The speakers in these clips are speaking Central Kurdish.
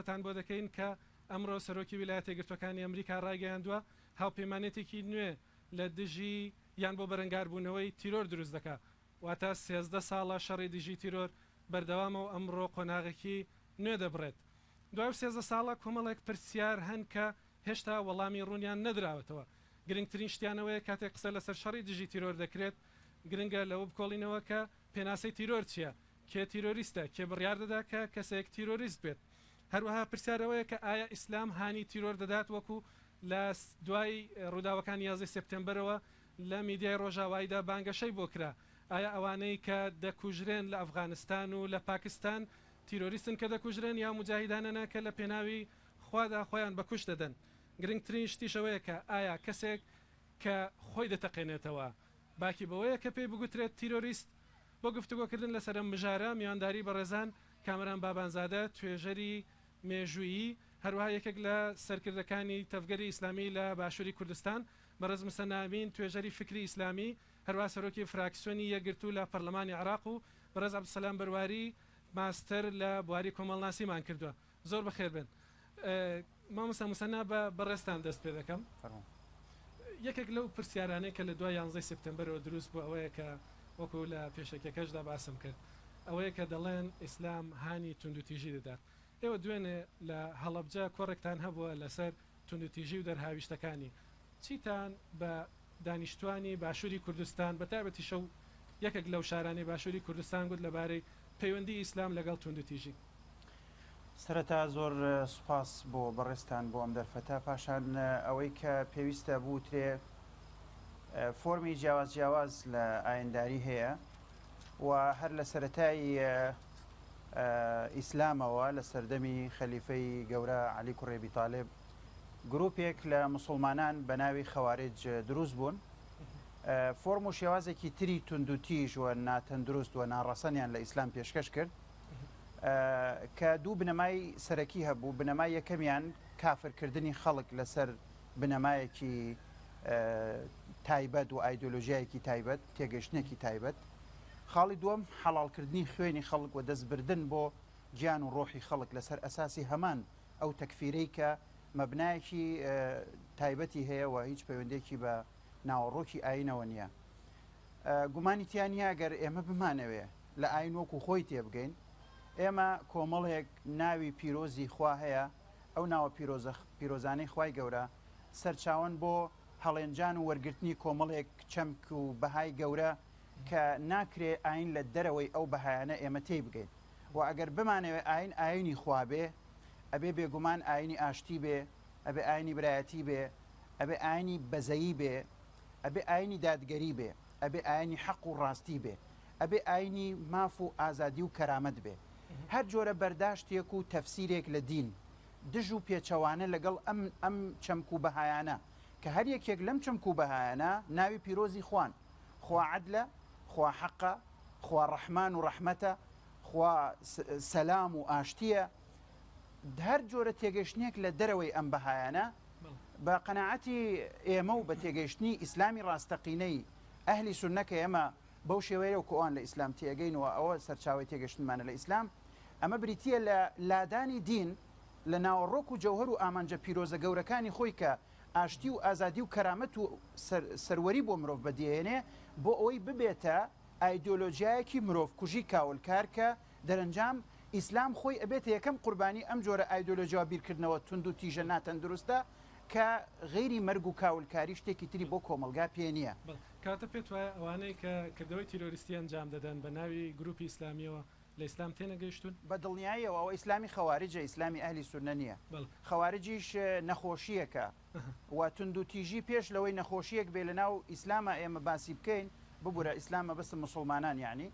تان بۆ دەکەین کە ئەمڕۆ سەرۆکی ویلایەتە یەکگرتووەکانی ئەمریکا ڕایگەیاندووە هاوپەیمانێتێکی نوێ لە دژی یان بۆ بەرەنگاربوونەوەی تیرۆر دروست دەکات واتە 13 ساڵە شەڕی دژی تیرۆر بەردەوامەوە ئەمڕۆ قۆناغێکی نوێ دەبڕێت. دوای 13 ساڵە کۆمەڵێک پرسیار هەن کە هێشتا وەڵامی ڕوونیان نەدراوەتەوە. گرنگترین شتیانەوەیە کاتێک قسە لەسەر شەڕی دژی تیرۆر دەکرێت گرنگە لەوە بکۆڵینەوە کە پێناسەی تیرۆر چییە، کێ تیرۆریستە، کێ بڕیار دەدا کە کەسێک تیرۆریست بێت. هەروەها پرسیارەوەیە کە ئایا ئیسلام هانی تیرۆر دەدات وەکو لە دوای ڕووداوەکان 11 سپتێمبەرەوە لە میدیای ڕۆژاواییدا بانگەشەی بۆ کرا. ئایا ئەوانەی کە دەکوژرێن لە ئەفغانستان و لە پاکستان تیرۆریستن کە دەکوژرێن یا مجاهیدانەنە کە لە پێناوی خوادا خۆیان بەکوش دەدەن. گرنگترین شتیشەوەیە کە ئایا کەسێک کە خۆی دەتەقێنێتەوە باکی بەوەیە کە پێی بگوترێت تیرۆریست. بۆ گفتوگۆکردن لەسەر مژارە میوانداری بەڕێزان کامران بابانزادە توێژەری مێژوویی هەروەها یەکێک لە سەرکردەکانی تەفگەری ئیسلامی لە باشووری کوردستان بەڕێز مسەنامین توێژەری فکری ئیسلامی هەروە سەرۆکی فراکسیۆنی یەکگرتوو لە پەرلەمانی عێراق و بەڕێز عەبدولسەلام بەرواری ماستەر لە بواری کۆمەڵناسیمان کردووە. زۆر بەخێر بن. مامۆستا مسەنا بە بەڕێستان دەست پێ دەکەم. یەکێک لەو پرسیارانەی کە لە دوای 11 سپتێمبەرەوە دروست بوو ئەوەیە کە وەکو لە پێشەکەکەشدا باسم کرد ئەوەیە کە دەڵێن ئیسلام هانی توندوتیژی دەدات. ئێوە دوێنێ لە هەڵەبجە کۆڕێکتان هەبووە لەسەر توندوتیژی و دەرهاویشتەکانی چیتان بە دانیشتوانی باشووری کوردستان بەتایبەتی شەو یەکێک لەو شارانی باشووری کوردستان گوت لەبارەی پەیوەندی ئیسلام لەگەڵ توندوتیژی؟ سەرەتا زۆر سوپاس بۆ بەڕێستان بۆ ئەم دەرفەتە پاشان ئەوەی کە پێویستە بووترێ فۆرمی جیاواز لە ئاینداری هەیە و هەر لە سەرەتای ئیسلامەوە لە سەردەمی خەلیفەی گەورە عەلی کوڕی ئەبی تاالب گروپێک لە موسڵمانان بە ناوی خەوارج دروست بوون. فۆرم و شێوازێکی تری توندوتیژ و ناتەندروست و ناڕەسەنیان لە ئیسلام پێشکەش کرد کە دوو بنەمای سەرەکی هەبوو. بنەمای یەکەمیان کافرکردنی خەڵک لەسەر بنەمایەکی تایبەت و ئایدۆلۆژیایەکی تایبەت تێگەشتێکی تایبەت. خاڵی دووەم حەڵالکردنی خوێنی خەڵک و دەستبردن بۆ گیان و ڕۆحی خەڵک لەسەر ئەساسی هەمان ئەو تەکفیرەی کە مەبنایەکی تایبەتی هەیە و هیچ پەیوەندێکی بە ناوەڕۆکی ئاینەوە نییە. گومانی تیانیا گەر ئێمە بمانەوێ لە ئاین وەکو خۆی تێبگەین ئێمە کۆمەڵێک ناوی پیرۆزی خوا هەیە. ئەو ناوە پیرۆزانەی خوای گەورە سەرچاوەن بۆ هەڵێنجان و وەرگرتنی کۆمەڵێک چەمک و بەهای گەورە کە ناکرێ ئاین لە دەرەوەی ئەو بەهایانە ئێمە تێی بگەین و ئەگەر بمانەوێ ئاین ئاینی خوابێ ئەبێ بێگومان ئاینی ئاشتی بێ، ئەبێ ئاینی برایەتی بێ، ئەبێ ئاینی بەزەیی بێ، ئەبێ ئاینی دادگەری بێ، ئەبێ ئاینی حەق و ڕاستی بێ، ئەبێ ئاینی ماف و ئازادی و کەرامەت بێ. هەر جۆرە بەرداشتێک و تەفسیرێک لە دین دژ و پێچەوانە لەگەڵ ئەم چەمک و بەهایانە کە هەر یەکێک لەم چەمک و بەهایانە ناوی پیرۆزی خوان، خوا عەدلە، خوا حەقە، خوا ڕەحمان و ڕەحمەتە، خوا سەلام و ئاشتیە. هەر جۆرە تێگەشتنێک لە دەرەوەی ئەم بەهایانە بە قەناعەتی ئێمە و بە تێگەشتنی ئیسلامی ڕاستەقینەی ئەهلی سوننەکە ئێمە بەو شێوەیە و کۆوان لە ئیسلام تێگەینەوە ئەوە سەرچاوی تێگەشتنمانە لە ئیسلام. ئەمە بریتیە لە لادانی دین لە ناوەڕۆک و جەوهەر و ئامانجە پیرۆزە گەورەکانی خۆی کە ئاشتی و ئازادی و کەرامەت و سەروەری بۆ مرۆڤ بەدیێنێ بۆ ئەوەی ببێتە ئایدۆلۆژیایەکی مرۆڤ کوژی کاولکار کە دەرەنجام ئیسلام خۆی ئەبێتە یەکەم قوربانی ئەم جۆرە ئایدۆلۆژیاوە بیرکردنەوە تند و تیژە ناتەندروستە کە غیری مەرگ و کاولکاری شتێکی تری بۆ کۆمەلگا پێ نییە. کاتە پێت وایە ئەوانەی کە کردەوەی تیرۆریستی ئەنجام دەدەن بە ناوی گروپی ئیسلامیەوە لە ئیسلام تێنەگەیشتون؟ بە دڵنیاییەوە ئەوە ئیسلامی خەواریجە، ئیسلامی ئەهلی سوننە نییە. خەواریجیش نەخۆشیەکە و تند و تیژی پێش لەوەی نەخۆشیەک بێ لە ناو ئیسلامە ئێمە باسی بکەین ببوورە ئیسلامە بەس مسلمانان یعنی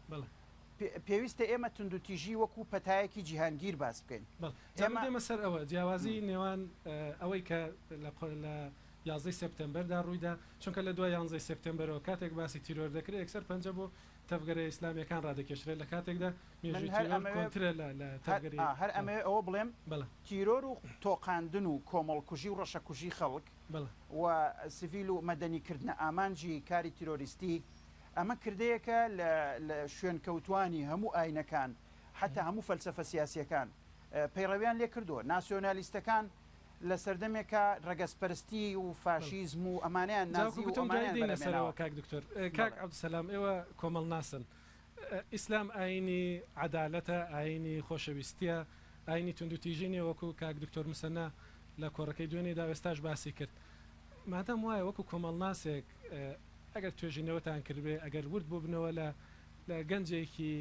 پێویستە ئێمە تند و تیژی وەکو پەتایەکی جیهانگیر باس بکەین. ئێمە دێمە سەر ئەوە جیاوازی نێوان ئەوەی کە لە 11 سپتێمبەردا ڕوویدا چونکە لە دوای 11 سپتێمبەرەوە کاتێک باسی تیرۆر دەکرێت یەکسەر پەنجە بۆ تەفگەرە ئیسلامیەکان ڕادەکێشرێت لە کاتێکدا مێژوویترە لە تەفگەری هەر ئەمە ئەوە بڵێم تیرۆر و تۆقاندن و کۆمەڵکوژی و ڕەشەکوژی خەڵک و سیڤیل و مەدەنیکردنە ئامانجی کاری تیرۆریستی ئەمە کردەیەکە لە شوێن کەوتوانی هەموو ئاینەکان حتا هەموو فەلسەفە سیاسیەکان پەیڕەویان لێ کردووە ناسیۆنالیستەکان لە سەردەمێکە ڕەگەزپەرستی و فاشیزم و ئەمانیان نازی و ئەمانیان سەرەوە کاک دکتۆر کاک عەبدولسەلام ئێوە کۆمەڵ ناسن ئیسلام ئاینی عەدالەتە ئاینی خۆشەویستیە ئاینی توندوتیژینی وەکو کاک دکتۆر مسەنە لە کۆڕەکەی دوێنێدا ئێستاش باسی کرد مادەم وایە وەکو کۆمەڵ ناسێک ئەگەر توێژینەوەتان کردبێ ئەگەر ورد بوو بنەوە لە گەنجێکی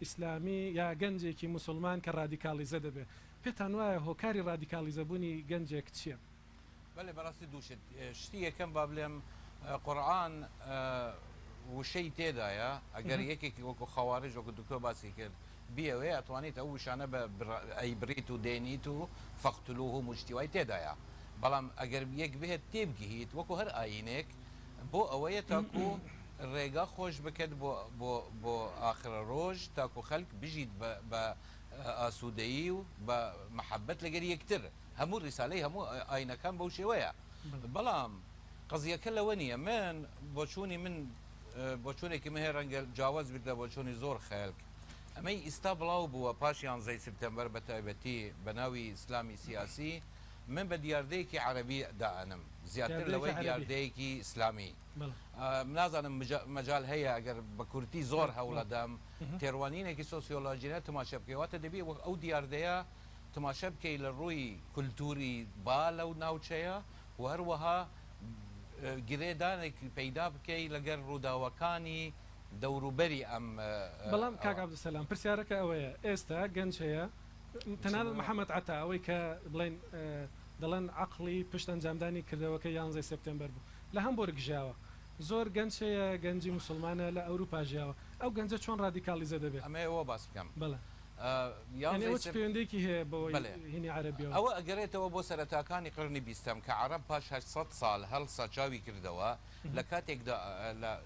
ئیسلامی یا گەنجێکی مسلمان کە ڕادیکالیزە دەبێت پێتان وایە هۆکاری ڕادیکالیزەبوونی گەنجێک چییە؟ بەێ بەڕاستی دووشت شتی یەکەم با بڵێم قورئان وشەی تێدایە ئەگەر یەکێکی وەکو خەواریج وەکو دکتۆر باسی کرد بیەوەی ئەتوانیت ئەو وشانە بە ئەیبریت و دێنیت و فەقتلوه و مشتیوای تێدایە بەڵام ئەگەر یەک بهێت تێبگییت وەکو هەر ئاینێک بۆ ئەوەیە تاکو ڕێگا خۆش بکەت بۆ ئاخرە ڕۆژ تاکو خەلک بژیت بە ئاسوودەیی و بە محەبەت لەگەر یەکتر هەموو ڕیسالەی هەموو ئاینەکان بەو شێوەیە بەڵام قەزیەکە لەوە نییە من بۆچوونی من بۆچوونێکی مهێ ڕەنگە جیاواز بردە بۆچوونی زۆر خەلک ئەمەی ئیستا بڵاو بووە پاش 11 سپتەمبەر بە تایبەتی بە ناوی ئیسلامی سیاسی من بە دیاردەیەکی عەرەبی دائەنم زیاتر لەوەی دیاردەیەکی ئیسلامی نازانم مەجال هەیە ئەگەر بە کورتی زۆر هەوڵەدەم تێڕوانینێکی سۆسیۆلۆژیە تماشە بکەواتە دەبێ ئەو دیاردەیە تماشە بکەی لە ڕووی کولتوری با لەو ناوچەیە و هەروەها گرێدانێکی پەیدا بکەی لەگەر ڕووداوەکانی دەوروبەری ئەم بەڵام کاک عەبدولسەلام پرسیارەکە ئەوەیە ئێستا گەنج هەیە تەنانەت محەممەد عەتا ئەوەی کە بڵێن دەڵێن عەقڵی پشت ئەنجامدانی کردەوەکە 11 سپتەمبەر بوو لە هەم بۆ گژاوە زۆر گەنج هەیە گەنجی مسلمانە لە ئەوروپا ژیاوە ئەو گەنجە چۆن ڕادیکالیزە دەبێت ئەمە ئەوە باس بکەم بەڵێ پەیوەندێکی هەیە بەوەی هینی عەرەبیەوە ئەوە ئەگەرێتەوە بۆ سەرەتاکانی قرنی بیستەم کە عەرەب پاش 800 ساڵ هەڵسا چاوی کردەوە لە کاتێکدا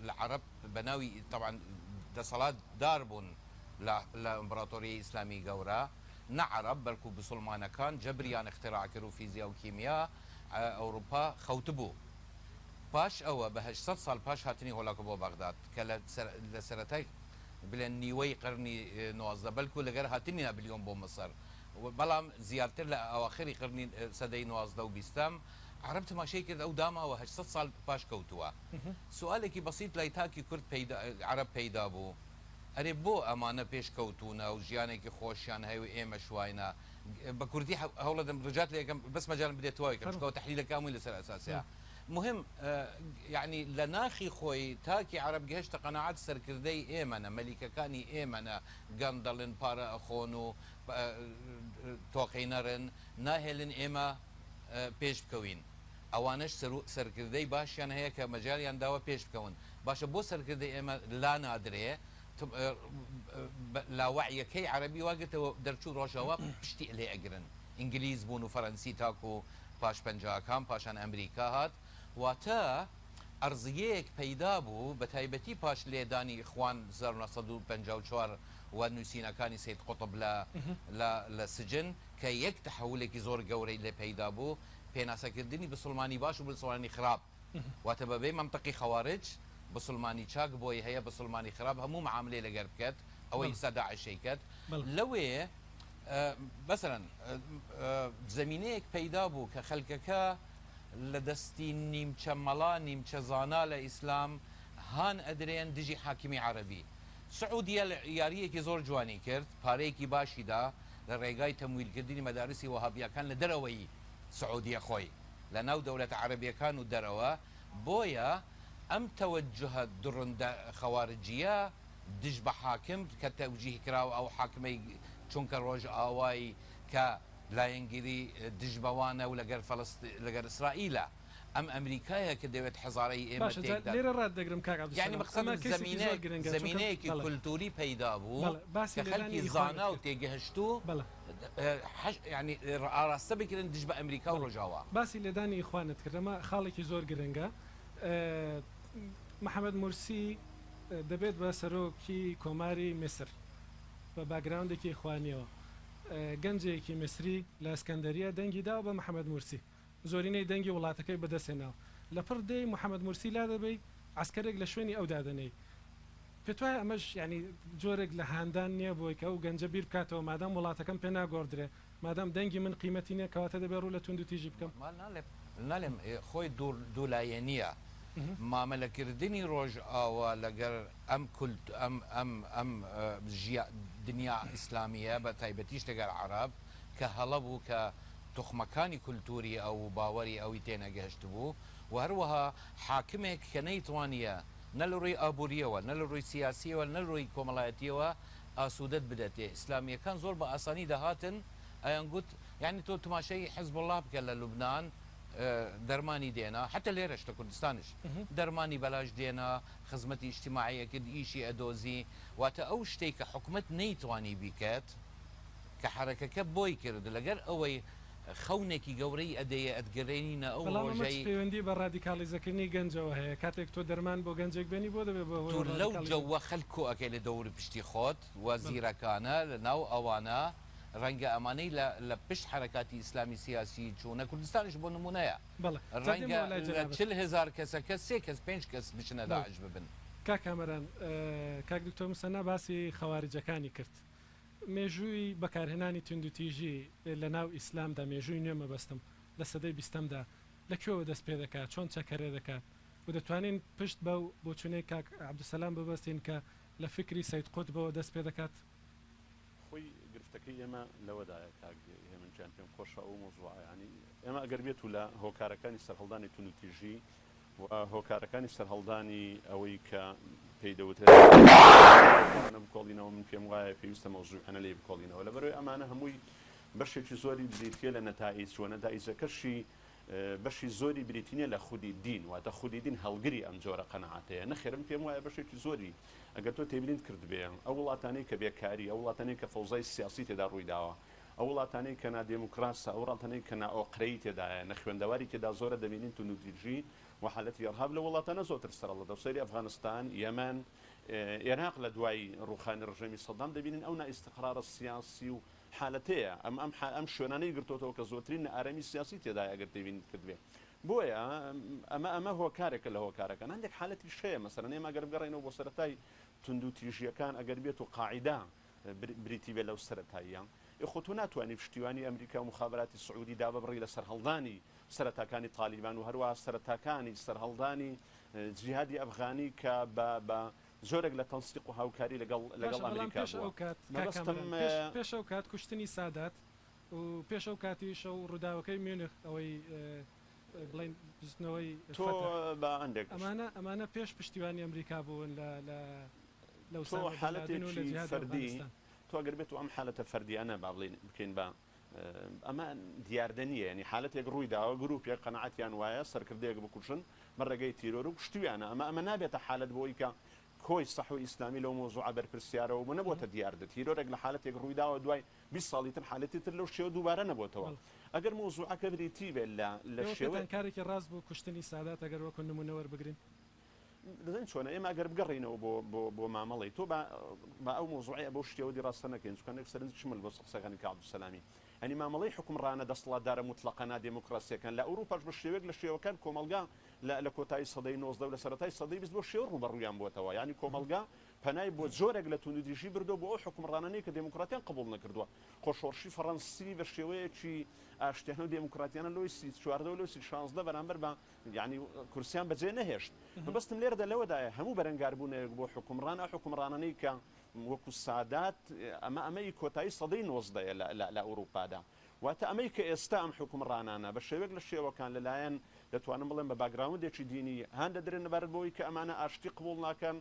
لە عەرەب بە ناوی طبعا دەسەڵات دار بوون لە ئیمپراتۆریە ئیسلامی گەورە نە عەرەب بەڵکو بسڵمانەکان جەبریان اختراع کرد و فیزیا و کیمیا ئەوروپا خەوت بوو پاش ئەوە بە 800 ساڵ پاش هاتنی هۆڵاکە بۆ بەغداد کە لە سەرەتای بڵێن نیوەی قرنی 19 بەلکو لەگەر هاتنی ناپلیۆن بۆ مەسەر بەڵام زیاتر لە ئەواخری قرنی سەدەی 19 و 20 عەرەب تماشای کرد ئەو داماوە 800 ساڵ پاش کەوتووە سوالێکی بەسیط لای تاکی کورد عەرەب پەیدا بوو ئەرێ بۆ ئەمانە پێشکەوتونە و ژیانێکی خۆشیان هەیە و ئێمە شوایە بە کوردی هەوڵەدەم ڕجات لە یەکەم بەس مەجال بدێتەوەی کەمکەوت تحلیلەکانی لەسەر ئەساسیە مهم یعنی لە ناخی خۆی تاکی عەرەب گەهشتە قەناعەت سەرکردەی ئێمەنە مەلیکەکانی ئێمەنە گەندەڵن پارە ئەخۆن و تۆقەی نەڕن ناهێلن ئێمە پێش بکەوین ئەوانش سەرکردەی باشیان هەیە کە مەجالیان داوە پێش بکەون باشە بۆ سەرکردەی ئێمە لا نادرێ لاوەعیەکەی عەرەبی واگرتەوە دەرچوو ڕۆژەوە پشتی لێ ئەگرن ئینگلیز بوون و فەرەنسی تاکو و پاش پەنجاکان پاشان ئەمریکا هات واتە ئەرزیەیەک پەیدا بوو بە تایبەتی پاش لێدانی ئیخوان 1954 و نووسینەکانی سید قوتب لە سجن کە یەک تەحولێکی زۆر گەورەی لێ پەیدا بوو پێناسەکردنی بسڵمانی باش و بسڵمانی خراپ واتە بەبێ مەمتەقی خەوارج بسڵمانی چاک بۆی هەیە بسڵمانی خراپ هەموو معاملێ لەگەر بکات ئەوەی سەداعشەی کرد لەوێ مثلا زمینەیەک پەیدا بوو کە خەلکەکە لە دەستی نیمچە مەڵا نیمچە زانا لە ئیسلام هان ئەدرێن دژی حاکمی عەرەبی سعودیە یاریەکی زۆر جوانی کرد پارەیەکی باشیدا لە ڕێگای تەمویلکردنی مەدارسی وەهابیەکان لە دەرەوەی سعودیە خۆی لە ناو دەوڵەتە عەرەبیەکان و دەرەوە بۆیە ئەم تەوەجهە دڕندە خەوارجیە دژ بە حاکم کە تەوجیه کراوە ئەو حاکمەی چونکە ڕۆژ ئاوایی کە لایەنگیری دژبەوانە و لەگەر ئیسرائیلە ئەم ئەمریکایە کە دەوێت حەزارەی ئێمە لێرە ڕات دەگرم کاک یعنی زمینەیەکی کولتوری پەیدا بوو کە خەڵکی زانا و تێگەهشتوو ینی ئاراستە بکردن دژ بە ئەمریکا و ڕۆژاوە باسی لێدانی خوانت کردەمە خاڵێکی زۆر گرنگە محەممەد مورسی دەبێت بە سەرۆکی کۆماری میسر بە باگراوندێکی خوانیەوە گەنجێکی میسری لە ئەسکەندەریە دەنگی دا بە محەممەد مورسی زۆرینەی دەنگی وڵاتەکەی بەدەستێناوە لە پڕ دەی محەممەد مورسی لا دەبێ عسکەرێک لە شوێنی ئەو دادنەی پێت وایە ئەمەش ینی جۆرێک لە هاندان نییە بۆی کە ئەو گەنجە بیر بکاتەوە مادام وڵاتەکەم پێ ناگۆڕدرێ مادام دەنگی من قیمەتی نییە کەواتە دەبێت ڕوو لە تونند و تیژی بکەم. نالێم خۆی دوولایە نییە مامەلەکردنی ڕۆژ ئاوا لەگەر ئەم دنیا ئیسلامیە بە تایبەتیش لەگەر عرب کە هەڵە بوو کە تخمەکانی کولتوری ئەو باوەری ئەوی تێنەگەهشت بوو و هەروەها حاکمێک کە نەیتوانیە نە لە ڕووی ئابوووریەوە نە لە ڕووی سیاسیەوە نە ڕووی کۆمەڵایەتیەوە ئاسوودەت بدەتێ ئیسلامیەکان زۆر بە ئاسانی دەهاتن ئەیان گوت یعنی تۆ تماشای حزب الله بکە لە لوبناان دەرمانی دێنا حتى لێرەش لە کوردستانش دەرمانی بەلاش دێنا خزمەتی ئیجتیماعیەکرد ئیشی ئەدۆزی واتە ئەو شتێک کە حکومت نەیتوانی بیکات کە حرەکەکە بۆی کرد لەگەر ئەوەی خەونێکی گەورەی ئەدەیە ئەدگەرێنینە ئەو ڕۆژەی پەیوەندی بە ڕادیکالیزەکردنی گەنجەوە هەیە کاتێک تۆ دەرمان بۆ گەنجێک بێنی بۆ دەبێت بە لەو جەوە خەلکو ئەەکەی لە دەور پشتی خۆت وەزیرەکانە لە ناو ئەوانە ڕەنگە ئەمانەی لە پشت حرکاتی ئیسلامی سیاسی چوونە کوردستانش بۆ نمونەیە ڕەنگە 40,000 کەسەکە 3 کەس 5 کەس بچنە داعش ببن. کاکامەران کاک دکتۆر موسەنا باسی خەواریجەکانی کرد. مێژووی بەکارهێنانی تونند و تیژی لە ناو ئیسلامدا مێژووی نوێ مەبەستم لە سەدەی 20دا لەکوێوە دەست پێ دەکات چۆن چەکەرێ دەکات و دەتوانین پشت بەو بۆچونەی کاک عەبدولسەلام ببەستین کە لە فکری سەید قوت بەوە دەست پێ دەکات. خۆی گرفتەکەی ئێمە لەوەدایە کاک هێمنجان پێم خۆشە ئەو مۆزوعە ینی ئێمە ئەگەر بێت و لە هۆکارەکانی سەرهەڵدانی تونند و تیژی و هۆکارەکانی سەرهەڵدانی ئەوەی کە پێی دەوترێت بکۆڵینەوە من پێم وایە پێویستە مەوزوعەنە لێ بکۆڵینەوە لەبەرەوەی ئەمانە هەمووی بەشێکی زۆری بریتە لە نەتائیج و نەتائیجەکەشی بەشی زۆری بریتینە لە خودی دین واتە خودی دین هەڵگری ئەم جۆرە قەنەعاتەیە نەخێرم پێم وایە بەشێکی زۆری ئەگەر تۆ تێبینیت کرد بێ ئەو وڵاتانەی کە بێکاری ئەو وڵاتانەی کە فەوزای سیاسی تێدا ڕوویداوە ئەو وڵاتانەی کە نادێموکراسە ئەو وڵاتانەی کە نائۆقرەی تێدایە نە خوێندەواری تێدا زۆرە دەبینین تونند و تیژی و حالەتی ئەرهاب لە وڵاتانە زۆرتر سەرەڵەدە سەیری ئەفغانستان یەمەن عێراق لە دوای ڕوخانی ڕژەمی سەدام دەبینین ئەو نائیستقرارە سیاسی و حالەتەیە ئەم شوێنانەی گرتوتەوە کە زۆرترین ئارەمی سیاسی تێدای ئەگەر تێبینیت کرد بێ بۆیە ئەمە هۆکارێکە لە هۆکارەکان هەندێک حالەتی شەیە مەسەرەن ئێمە ئەگەر بگەڕێنەوە بۆ سەرەتای تونند و تیژیەکان ئەگەر بێت و قاعیدا بریتی بێ لەو سەرەتاییان خۆ تۆ ناتوانانی پشتیوانی ئەمریکا و مخابراتی سعودی دا ببڕی لە سەرهەڵدانی سەرەتاکانی تالیبان و هەروە سەرەتاکانی سەرهەڵدانی جیهادی ئەفغانی کە بە زۆرێک لە تەنسیق و هاوکاری لەگەڵ ئەمریکا پێش ئەو کات کوشتنی سادات و پێش ئەو کاتی شەو ڕووداوەکەی میونخ ئەوەی بڵین بستنەوەی تۆ بە ئەندێک ئەمانە پێش پشتیوانی ئەمریکا بوون لەو حالەتێکی فەردی تۆ ئەگەر بێت و ئەم حالەتە فەردیانە با بڵین بکەین بە ئەمە دیاردەنیە ینی حالەتێک ڕوویداوە گروپێک قەنەعەتیان وایە سەرکردەیەک بکوشن بەڕێگەی تیرۆر و پشتیوانە ئەمە نابێتە حالەت بۆی کە کۆی سەح و ئیسلامی لەو مۆزوعە بەرپرسیارەوە بوو نەبووتە دیاردە تیرۆرێک لە حالەتێک ڕوویداوە دوای 20 ساڵی تر حالەتی تر لەو شێوە دووبارە نەبووتەوە ئەگەر مۆزوعەکە بریتی بێت لە شێوە کارێکی ڕاست بوو کوشتنی سادات ئەگەر وەکو نمونەوە بگرین دەزین چۆنە ئێمە ئەگەر بگەڕینەوە بۆ مامەڵی تۆ بە ئەو مۆزوعی بۆ شتێوەدی ڕاستە نەکەین چکەنێک سەرنج شمل بۆ قسەکانی کاک عەبدولسەلامی ئەنی مامەڵەی حکومڕانە دەسەڵاتدارە مطلقەنا دموکراسیەکان لە ئەوروپاش بە شێوەیەک لە شێوەکان کۆمەلگا لە کۆتایی سەدەی 19 و لە سەرەتای سەدەی 20 بۆ شێوە ڕوبەڕوویان بۆتەوە ینی کۆمەلگا پەنای بۆ زۆرێک لە تونند و تیژی بردو بۆ ئەو حکومڕانانەی کە دموکراتیان قبول نەکردووە خۆشۆڕشی فەڕەنسی بە شێوەیەکی ئاشتیانە و دموکراتیانە لۆی 14 و لۆی 16 بەرامبەر بە ینی کورسیان بەجێ نەهێشت بەستم لێرەدا لەوەدایە هەموو بەرەنگاربوونەیەک بۆ حکومڕان حکومڕانانەی کە وەکو سادات ئەمەی کۆتایی سەدەی 19 لە ئەوروپادا واتە ئەمەی کە ئێستا ئەم حکومڕانانە بە شێوەیەک لە شێوەکان لەلایەن دەتوانم بڵێن بە باگراوندێکی دینی هەن دەدرێن لەبارەت بۆی کە ئەمانە ئاشتی قبول ناکەن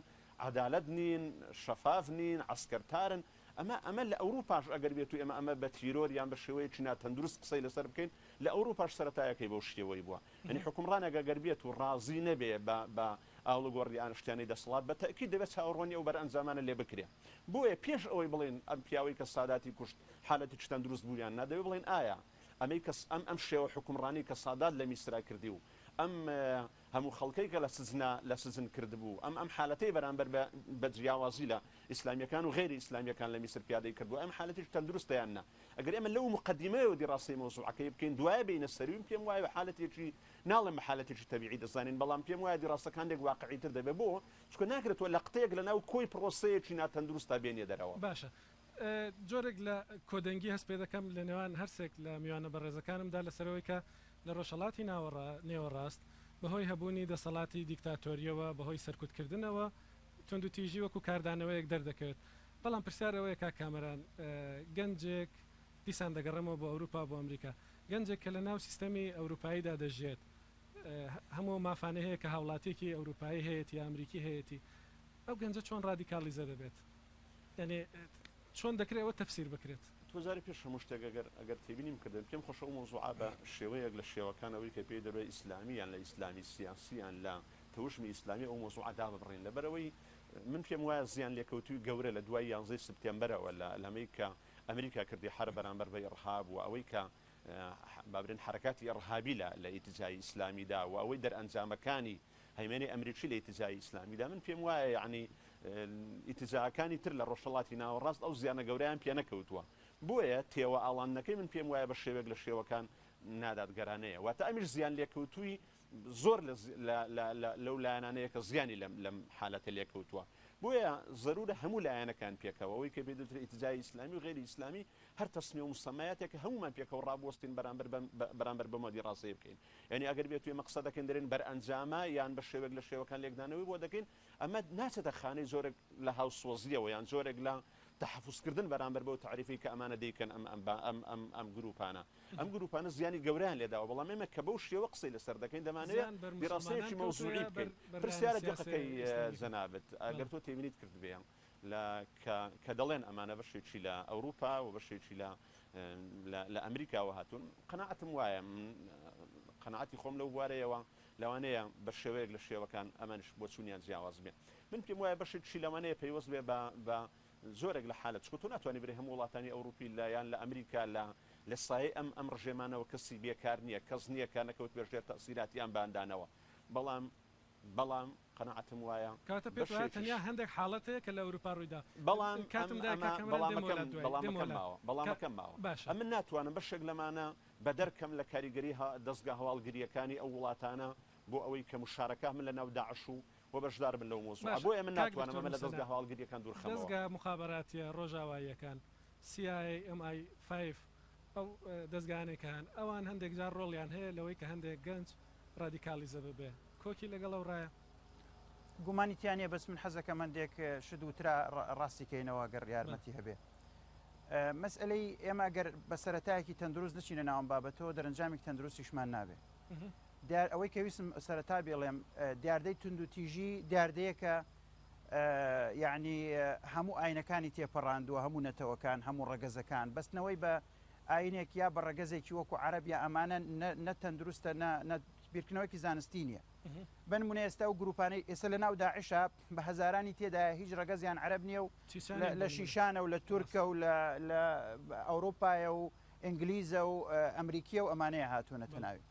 عدالت نین شەفاف نین عسکەرتارن ئەمە لە ئەوروپاش ئەگەر بێت و ئەمە بە تیرۆر یان بە شێوەیەکی ناتەندروست قسەی لەسەر بکەین لە ئەوروپاش سەرەتایەکەی بۆ شتێوەی بووە ینی حکومڕانێک ئەگەر بێت و ڕازی نەبێ بە ئاڵوگۆڕیان شتیانی دەسەڵات بە تەکید دەبێت چاوەڕوانی ئەو بەرئەنجامانە لێ بکرێ بۆیە پێش ئەوەی بڵێن ئەم پیاوەی کە ساداتی کوشت حالەتی تەندروست بوویان نادەوێت بڵێن ئایا ئەمەی کەس ئەم شێوە حکومڕانی کە سادات لە میسرا کردی و ئەم هەموو خەڵکەی کە لە سزن کردبوو ئەم حالەتەی بەرامبەر بە جیاوازی لە ئیسلامیەکان و غێری ئیسلامیەکان لە میسر پیادەی کردووە ئەم حالەتیش تەندروستیاننا ئەگەر ئێمە لەو مقدمەیەوە دیڕاستی مۆزوعەکەی بکەین دوایە بینە سەرویم پێم وایە بە حالەتێکی ناڵێم بە حالەتێکی تەبیعی دەزانین بەڵام پێم وایە دیڕاستەکانێک واقعیتر دەبێت بۆ چکە ناکرێتەوە لە قتەیەک لەناو کۆی پرۆسەیەکی ناتەندروستە بێنێ دەرەوە باشە جۆرێک لە کۆدەنگی هەست پێ دەکەم لە نێوان هەرسێک لە میوانە بەڕێزەکانمدا لەسەرەوەی کە لە ڕۆژهەڵاتی نێوەڕاست بەهۆی هەبوونی دەسەڵاتی دیکتاتۆریەوە بەهۆی سەرکوتکردنەوە تونند و تیژی وەکو کاردانەوەیەک دەردەکەوێت بەڵام پرسیارەوەیە کا کامەران گەنجێک دیسان دەگەڕێمەوە بۆ ئەوروپا بۆ ئەمریکا گەنجێک کە لە ناو سیستەمی ئەوروپاییدا دەژێت هەموو مافانە هەیە کە هاوڵاتێکی ئەوروپایی هەیەی ئەمریکی هەیەی ئەو گەنجە چۆن ڕادیکالیزە دەبێت یعنی چۆن دەکرێتەوە تەفسیر بکرێت توزاری پێش هەموو شتێک ئەگەر تێبینیم کردن پێم خۆشە ئەو مۆزوعا بە شێوەیەک لە شێوەکانەوەی کە پێی دەبێت ئیسلامیان لە ئیسلامی سیاسیان لە تەوشمی ئیسلامی ئەو مۆزوعا دابڕین لەبەرەوەی من پێم وایە زیان لێکەوتوی گەورە لە دوای 11 سپتێمبەرەوە لەمەی کە ئەمریکا کردی حرب بەرامبەر بە ئیرهاب و ئەوەی کە بابرین حرکاتی ئیرهابی لە ئیتیجای ئیسلامیدا و ئەوەی دەرئەنجامەکانی هەیمێنی ئەمریکی لە ئیتیجای ئیسلامیدا من پێم وایە یعنی ئیتیجاکانی تر لە ڕۆژهەڵاتی ناوەڕاست ئەو زیانە گەورەیان پێ نەکەوتووە بۆیە تێوە ئاڵانەکەی من پێم وایە بە شێوێک لە شێوەکان نادادگەرانەیە واتە ئەمیش زیان لێکەوتووی زۆر لەو لایەنانەیە کە زیانی لەم حالەتە لێکەوتووە بۆیە ضرورە هەموو لایەنەکان پێکەوە ئەوەی کە بێدەتر ئیتیجای ئیسلامی و غێری ئیسلامی هەر تەسمی و مستەمایەتێک کە هەمومان پێکەوە ڕابوەستین بەرامبەر بەمەدی ڕاستەیە بکەین یعنی ئەگەر بێت توی مەقسەدەکەن دەرێن بەرئەنجامە یان بە شێوێک لە شێوەکان لێکدانەوەی بۆ دەکەین ئەمە ناچێتە خانەی زۆرێک لە هاوسۆزیەوە یان زۆرێک لە تحفظکردن بەرامبەر بەو تعریفی کە ئەمانە دەیکەن ئەم گروپانە ئەم گروپانە زیانی گەوریان لێداوە بەڵام ئێمە کە بەو شێوە قسەی لەسەر دەکەین دەمانەوێت دیڕاستەیەکی مەوزوعی بکەین پرسیارە دقەکەی جەنابەت ئەگەر تۆ تێبینیت کردبێن کە دەڵێن ئەمانە بەشێکی لە ئەوروپا و بەشێکی لە ئەمریکاوە هاتوون قەناعەتم وایە قەناعەتی خۆم لەو بوارەیەوە لەوانەیە بە شێوەیەک لە شێوەکان ئەمانش بۆ چوونیان جیاواز بێ من پێم وایە بەشێکی لەوانەیە پێیوەست بێ بە زۆرێک لە حالت چکە تۆ ناتوانانی بری هەموو وڵاتانی ئەوروپی لایەن لە ئەمریکا لە سایە ئەم ڕژێمانەوە کەسی بێکار نییە کەس نییە کە نەکەوت بێژێت تەسیراتیان باندانەوە بەڵام قەناعەتم وایە کاتە پێ تەنیا هەندێک حاڵەتەیە کە لە ئەوروپا ڕوویدا بەڵامەکەم ماوە ئەمن ناتوانم بەشێک لەمانە بە دەرکەم لە کاریگەری دەستگا هەواڵگریەکانی ئەو وڵاتانە بۆ ئەوەی کە مشارەکە من لە ناو داعش و بۆ بەشدار بن لەو مۆزوع بۆ ئێمە ناتوانم ئەمە لە دەستگا هەواڵگریەکان دوورخەمەوە دەستگا مخابراتیە ڕۆژاواییەکان CIA MI5 ئەو دەستگانێکان ئەوان هەندێک جار ڕۆڵیان هەیە لەوەی کە هەندێک گەنج ڕادیکالیزە ببێ کۆکی لەگەڵ ئەو ڕایە گومانیتیانە بەس من حەزەکە مندێک شت وترا ڕاستیکەینەوە گەڕ یارمەتی هەبێ مەسئلەی ئێمە گەر بە سەرەتایەکی تەندروست نچینە ناوم بابەتەوە دەرەنجامێک تەندروستیشمان نابێ ئەوەی کە ویستم سەرەتا بێڵێم دیاردەی تونند و تیژی دیاردەیەکە یعنی هەموو ئاینەکانی تێپەڕاندووە هەموو نەتەوەکان هەموو ڕەگەزەکان بەستنەوەی بە ئاینێک یا بە ڕەگەزێکی وەکو عەرەبیا ئەمانە نەتەندروستە بیرکردنەوەیکی زانستی نییە بنمونە ئێستا و گروپانەی ئێستا لە ناو داعشە بە هەزارانی تێدا هیچ ڕەگەزیان عەرەب نییە و لە شیشانە و لە تورکە و لە ئەوروپایە و ئینگلیزە و ئەمریکیە و ئەمانەیە هاتوونەتە ناوی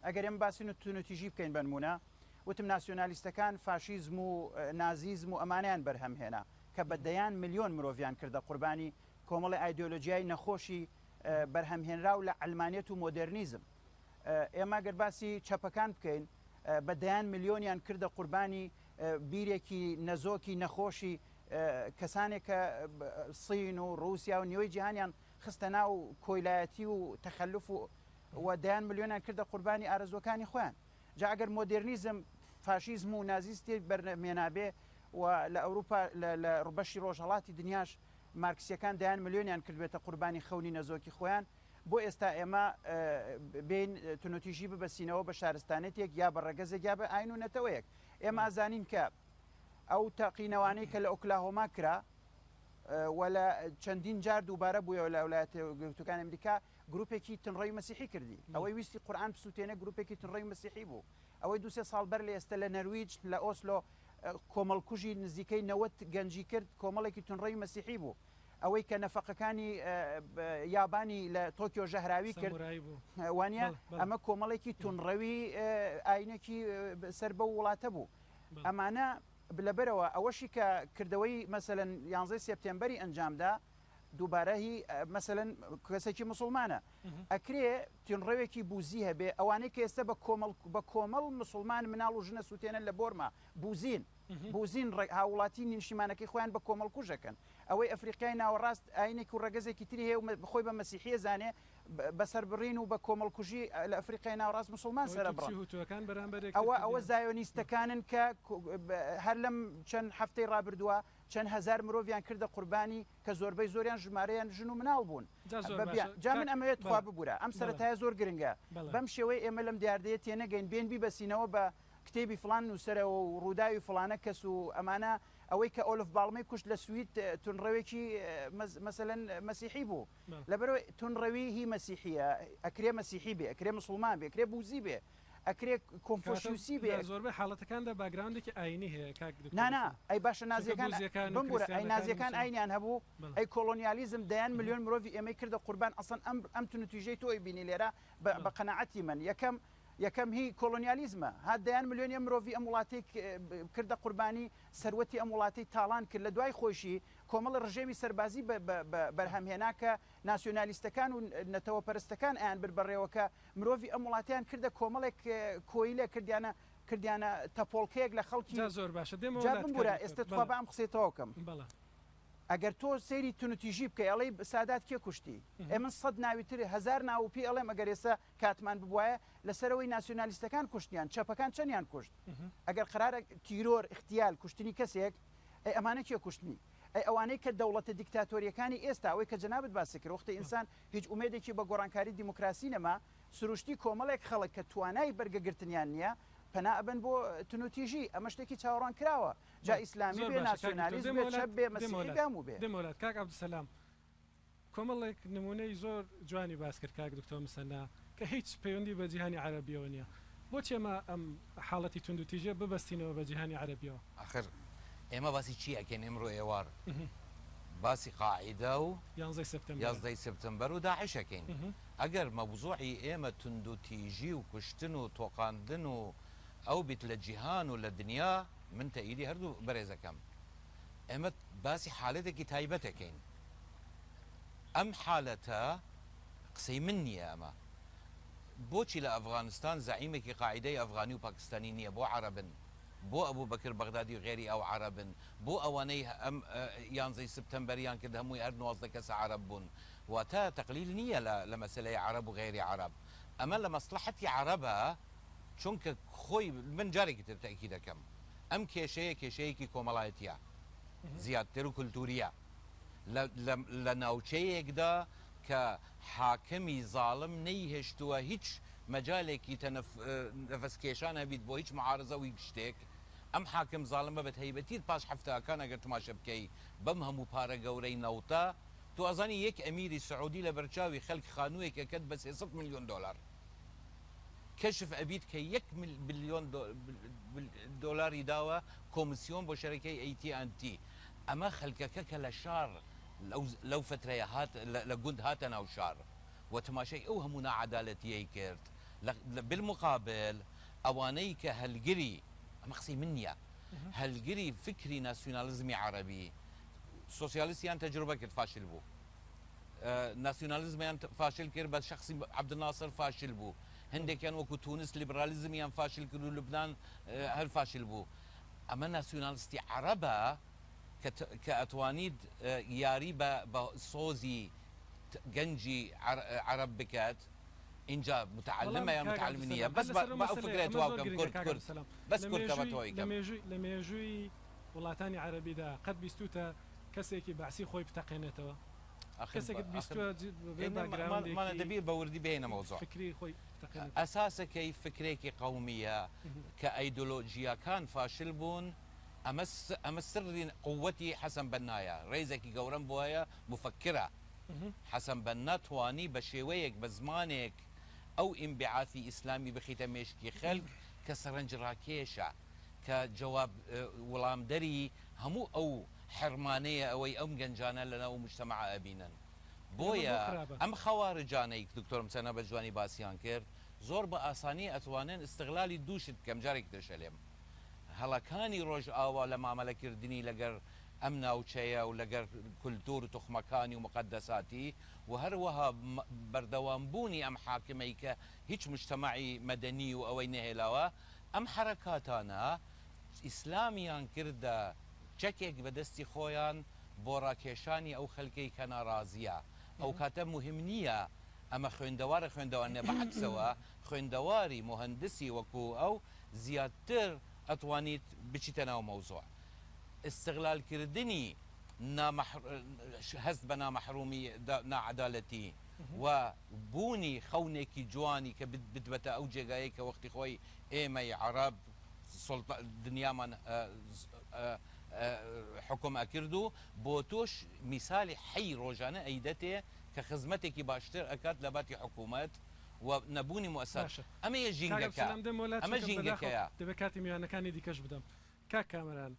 ئەگەر ئێمە باسی تونوتیژی بکەین بنمونە وتم ناسیۆنالیستەکان فاشیزم و نازیزم و ئەمانیان بەرهەمهێنا کە بەدەیان ملیۆن مرۆڤیان کردە قوربانی کۆمەڵی ئایدۆلۆژیای نەخۆشی بەرهەمهێنرا و لە ئەلمانیەت و مۆدرنیزم ئێمە گەر باسی چەپەکان بکەین بەدەیان ملیۆنیان کردە قوربانی بیرێکی نەزۆکی نەخۆشی کەسانێک کە سین و رووسیا و نیوەی جیهانیان خستە ناو کۆیلایەتی و تەخەلف و دەیان ملیۆنیان کردە قوربانی ئارەزوەکانی خۆیان جا ئەگەر مۆدرنیزم فاشیزم و نازیستی بەرهەمهێنابێ و لە ئەوروپا لە ڕوبەشی ڕۆژهەڵاتی دنیاش مارکسیەکان دەیان ملیۆنیان کردبێتە قوربانی خەونی نەزۆکی خۆیان بۆ ئێستا ئێمە بین تونوتیژی ببەسینەوە بە شارستانێتێک یا بە ڕەگەزێک یا بە ئاین و نەتەوەیەک ئێمە ئازانین کە ئەو تاقینەوانەی کە لە ئۆکلاهۆما کرا و لە چەندین جار دووبارە بووە لە وڵاتە یەکگرتوەکانی ئەمریکا گروپێکی تنڕەوی مەسیحی کردی ئەوەی ویستی قورئان بسووتێنە گروپێکی تنڕەوی مەسیحی بوو ئەوەی دوسێ ساڵ بەر لە ئێستا لە نەرویج لە ئۆسلۆ کۆمەڵکوژی نزیکەی 90 گەنجی کرد کۆمەڵێکی تونڕەوی مەسیحی بوو ئەوەی کە نەفەقەکانی یابانی لە تۆکیۆ ژەهراوی کرد وانە ئەمە کۆمەڵێکی تونڕەوی ئاینێکی سەر بە وڵاتە بوو ئەمانە لەبەرەوە ئەوەشی کە کردەوەی مەسەلەن 11 سپتێمبەری ئەنجامدا دووبارە هی مەسەلەن کەسێکی مسلمانە ئەکرێ تونڕەوێکی بوزی هەبێ ئەوانەی کە ئێستا بە کۆمەڵ مسلمان مناڵ و ژنە سووتێنن لە بۆرما بوزین هاوڵاتی نیشیمانەکەی خۆیان بە کۆمەڵ کوژەکەن ئەوەی ئەفریقای ناوەڕاست ئاینێک و ڕێگەزێکی تری هەیە و بخۆی بە مەسیحیە زانێ بەسەربڕین و بە کۆمەڵکوژی لە ئەفریقای ناوەڕاست مسلمان سەرە بڕن هوتوەکان بەرامبەر ئەوە زایۆنیستەکانن کە هەر لەم چەند هەفتەی ڕابردووە چەند هزار مرۆڤیان کردە قوربانی کە زۆربەی زۆریان ژمارەیان ژن و مناڵ بوون جا من ئەمەوێت خوا ببوورە ئەم سەرەتایە زۆر گرنگە بەم شێوەی ئێمە لەم دیاردەیە تێنەگەین بێن بیبەسینەوە بە کتێبی فلان نووسەرەوە و ڕووداوی فلانە کەس و ئەمانە ئەوەی کە ئۆلف باڵمەی کوشت لە سوید تونڕەوێکی مەسەلەن مەسیحی بوو لەبەرەوەی تونڕەوی هی مەسیحیە ئەکرێ مەسیحی بێ ئەکرێ مسلمان بێ ئەکرێ بوزی بێ ئەکرێ کۆنفۆشیوسی بێ زۆربەی حاڵەتەکاندا باگراوندێکی ئاینی هەیە نانا ئەی باشە نازیەکان بمبورە ئەی نازیەکان ئاینیان هەبوو ئەی کۆلۆنیالیزم دەیان ملیۆن مرۆڤی ئێمەی کردە قوربان ئەسڵەن ئەم تونوتیژەی تۆی بینی لێرە بە قەناعەتی من یەکەم هی کۆلۆنیالیزمە هادیان ملیۆنی مرۆڤی ئەم وڵاتی کردە قوربانی سەروەتی ئەم وڵاتی تاڵان کرد لە دوای خۆشی کۆمەڵ ڕژێمی سەربازی بەرهەمهێنا کە ناسیۆنالیستەکان و نەتەوە پەرستەکان ئەیان بربەڕێەوەکە مرۆڤی ئەم وڵاتیان کردە کۆمەڵێک کۆیلە کردیانە تەپۆڵکەیەک لە خەڵکی زۆر باشە بورە ئێستا توا بە ئەم قسێتەوەکەم ئەگەر تۆ سەیری تونوتیژی بکەی ئەڵێ سادات کێ کوشتی ئێمە سەد ناویتر هزار ناوپی ئەڵێم ئەگەر ئێستا کاتمان ببوایە لەسەرەوەی ناسیۆنالیستەکان کوشتیان چەپەکان چەندیان کوشت ئەگەر قرارە تیرۆر اختیال کوشتنی کەسێک ئەمانە کێ کوشتنی ئەوانەی کە دەوڵەتە دیکتاتۆریەکانی ئێستا ئەوەی کە جەنابەت باسی کرد وەختی ئینسان هیچ ئومێدێکی بە گۆڕانکاری دیموکراسی نەما سروشتی کۆمەڵێک خەڵک کە توانای بەرگەگرتنیان نییە پەنا ئەبن بۆ تونوتیژی ئەمە شتێکی چاوەڕوان کراوە جا ئیسلامی بێ ناسیۆنالیزم بێ چەپ بێ مەسیحی و بێ دەمەولات کاک عەبدولسەلام کۆمەڵێک نمونەی زۆر جوانی باس کرد کاک دکتۆر مسەنا کە هیچ پەیوەندی بە جیهانی عەرەبیەوە نییە بۆچی ئەمە ئەم حاڵەتی توندوتیژە ببەستینەوە بە جیهانی عەرەبیەوە آخر ئێمە باسی چی ئەکەین ئێمڕۆ ئێوار باسی قاعیدە و 11 سپتمبەر و داعشەکەین ئەگەر مەوزوعی ئێمە توندوتیژی و کوشتن و تۆقاندن و ئەو بیت لە جیهان و لە دنیا من تەئیدی هەردوو بەڕێزەکەم ئێمە باسی حالەتێکی تایبەتەکەین ئەم حالەتە قسەی من نییە ئەمە بۆچی لە ئەفغانستان زعیمێکی قاعیدەی ئەفغانی و پاکستانی نییە بۆ عەرەبن بۆ ئەبوو بەکر بەغدادی و غێری ئەو عەرەبن بۆ ئەوانەی ئەم 11 سپتمبەریان کرد هەمووی هەر 19 کەس عەرەب بوون واتە تەقلیل نییە لە مەسەلەی عەرەب و غێری عەرەب ئەمە لە مەسلحەتی عەرەبە چونکە خۆی من جارێکی تر تەئکید دەکەم ئەم کێشەیەکی کۆمەڵایەتیە زیادتر و کولتوریە لە ناوچەیەکدا کە حاکمی زاڵم نەیهێشتووە هیچ مەجالێکی نەفەسکێشان هەبیت بۆ هیچ معارزە و هیچ شتێک ئەم حاکم زاڵمە بە تایبەتیت پاش هەفتەکان ئەگەر تماشە بکەی بەم هەموو پارە گەورەی نەوتە تو ئەزانی یەک ئەمیری سعودی لە بەرچاوی خەڵک خانوویەکە کەت بە 300 ملیۆن دلار کەشف ئەبیت کە 1 بلیۆن دلاری داوە کۆمیسیۆن بۆ شەرەکەی AT&T ئەمە خەلکەکە کە لە شار لەو فترەیە لە گوند هاتە ناو شار و تماشای ئەو هەموو نەعەدالەتیەی کرد بالمقابل ئەوانەی کە هەلگری ئەمە قسەی من نییە هەلگری فکری ناسیۆنالیزمی عەرەبی سۆسیالیستیان تەجروبە کرد فاشل بوو ناسیۆنالیزمیان فاشل کرد بە شخصی عەبدولناسر فاشل بوو هەندێکیان وەکو تونس لیبرالیزمیان فاشل کرد و لوبنان هەر فاشل بوو ئەمە ناسیۆنالیستی عەرەبە کە ئەتوانید یاری بە سۆزی گەنجی عەرەب بکات اینجا متعلمە یا متعلم نییە بەس بە ئەو فکرێت واکەم کورد بەس کورتەوەی کەم لە مێژووی وڵاتانی عەرەبیدا قەت بیستوتە کەسێکی بەعسی خۆی بتەقێنێتەوە کەسێکت بیستووە دەبیر بە وردی بێنە مەوزوع فکری خۆی ئەساسەکەی فکرێکی قەومیە کە ئەیدۆلۆژیاکان فاشل بوون ئەمە سری قووەتی حەسەن بەنایە ڕێزێکی گەورەم بۆیە مفکرە حەسەن بەنا توانی بە شێوەیەک بە زمانێک ئەو ئینبیعاثی ئیسلامی بخیتە مێشکی خەلک کە سەرنجڕاکێشە کە جواب وەڵامدەری هەموو ئەو حرمانەیە ئەوەی ئەم گەنجانە لەناو مجتەمەع ئەبینن بۆیە ئەم خەوارجانەی دکتۆر مسەنە بە جوانی باسییان کرد زۆر بە ئاسانی ئەتوانن استغلالی دووشت کەم جارێک دەشەلێم هەڵەکانی ڕۆژ ئاوا لە مامەلەکردنی لەگەر ئەم ناوچەیە و لەگەر کولتور و توخمەکانی و مقدساتی و هەروەها بەردەوامبوونی ئەم حاکمەی کە هیچ مجتەمەعی مەدەنی و ئەوەی نەهێلاوە ئەم حرەکاتانە ئیسلامیان کردە چەکێک بەدەستی خۆیان بۆ ڕاکێشانی ئەو خەلکەی کە ناڕازیە ئەو کاتە مهم نییە ئەمە خوێندەوارە بەعکسەوە خوێندەواری مهندسی وەکو ئەو زیاتر ئەتوانیت بچیتە ناو مەوزوع استغلالکردنی هەست بە نامەحرومی ناعەدالەتی و بوونی خەونێکی جوانی کە بدبەتە ئەو جێگایی کە وەختی خۆی ئێمەی عەرەب دنیامان حکم ئەکرد و بۆ تۆش میسالی حەی ڕۆژانە ئەیدەتێ کە خزمەتێکی باشتر ئەکات لە باتی حکوومەت و نەبوونی مؤسسە ئەمە ژینگەکە ئەمە ژینگەکەیە دەبێت کاتی میوانەکانی دیکەش بدەم کاک کامەران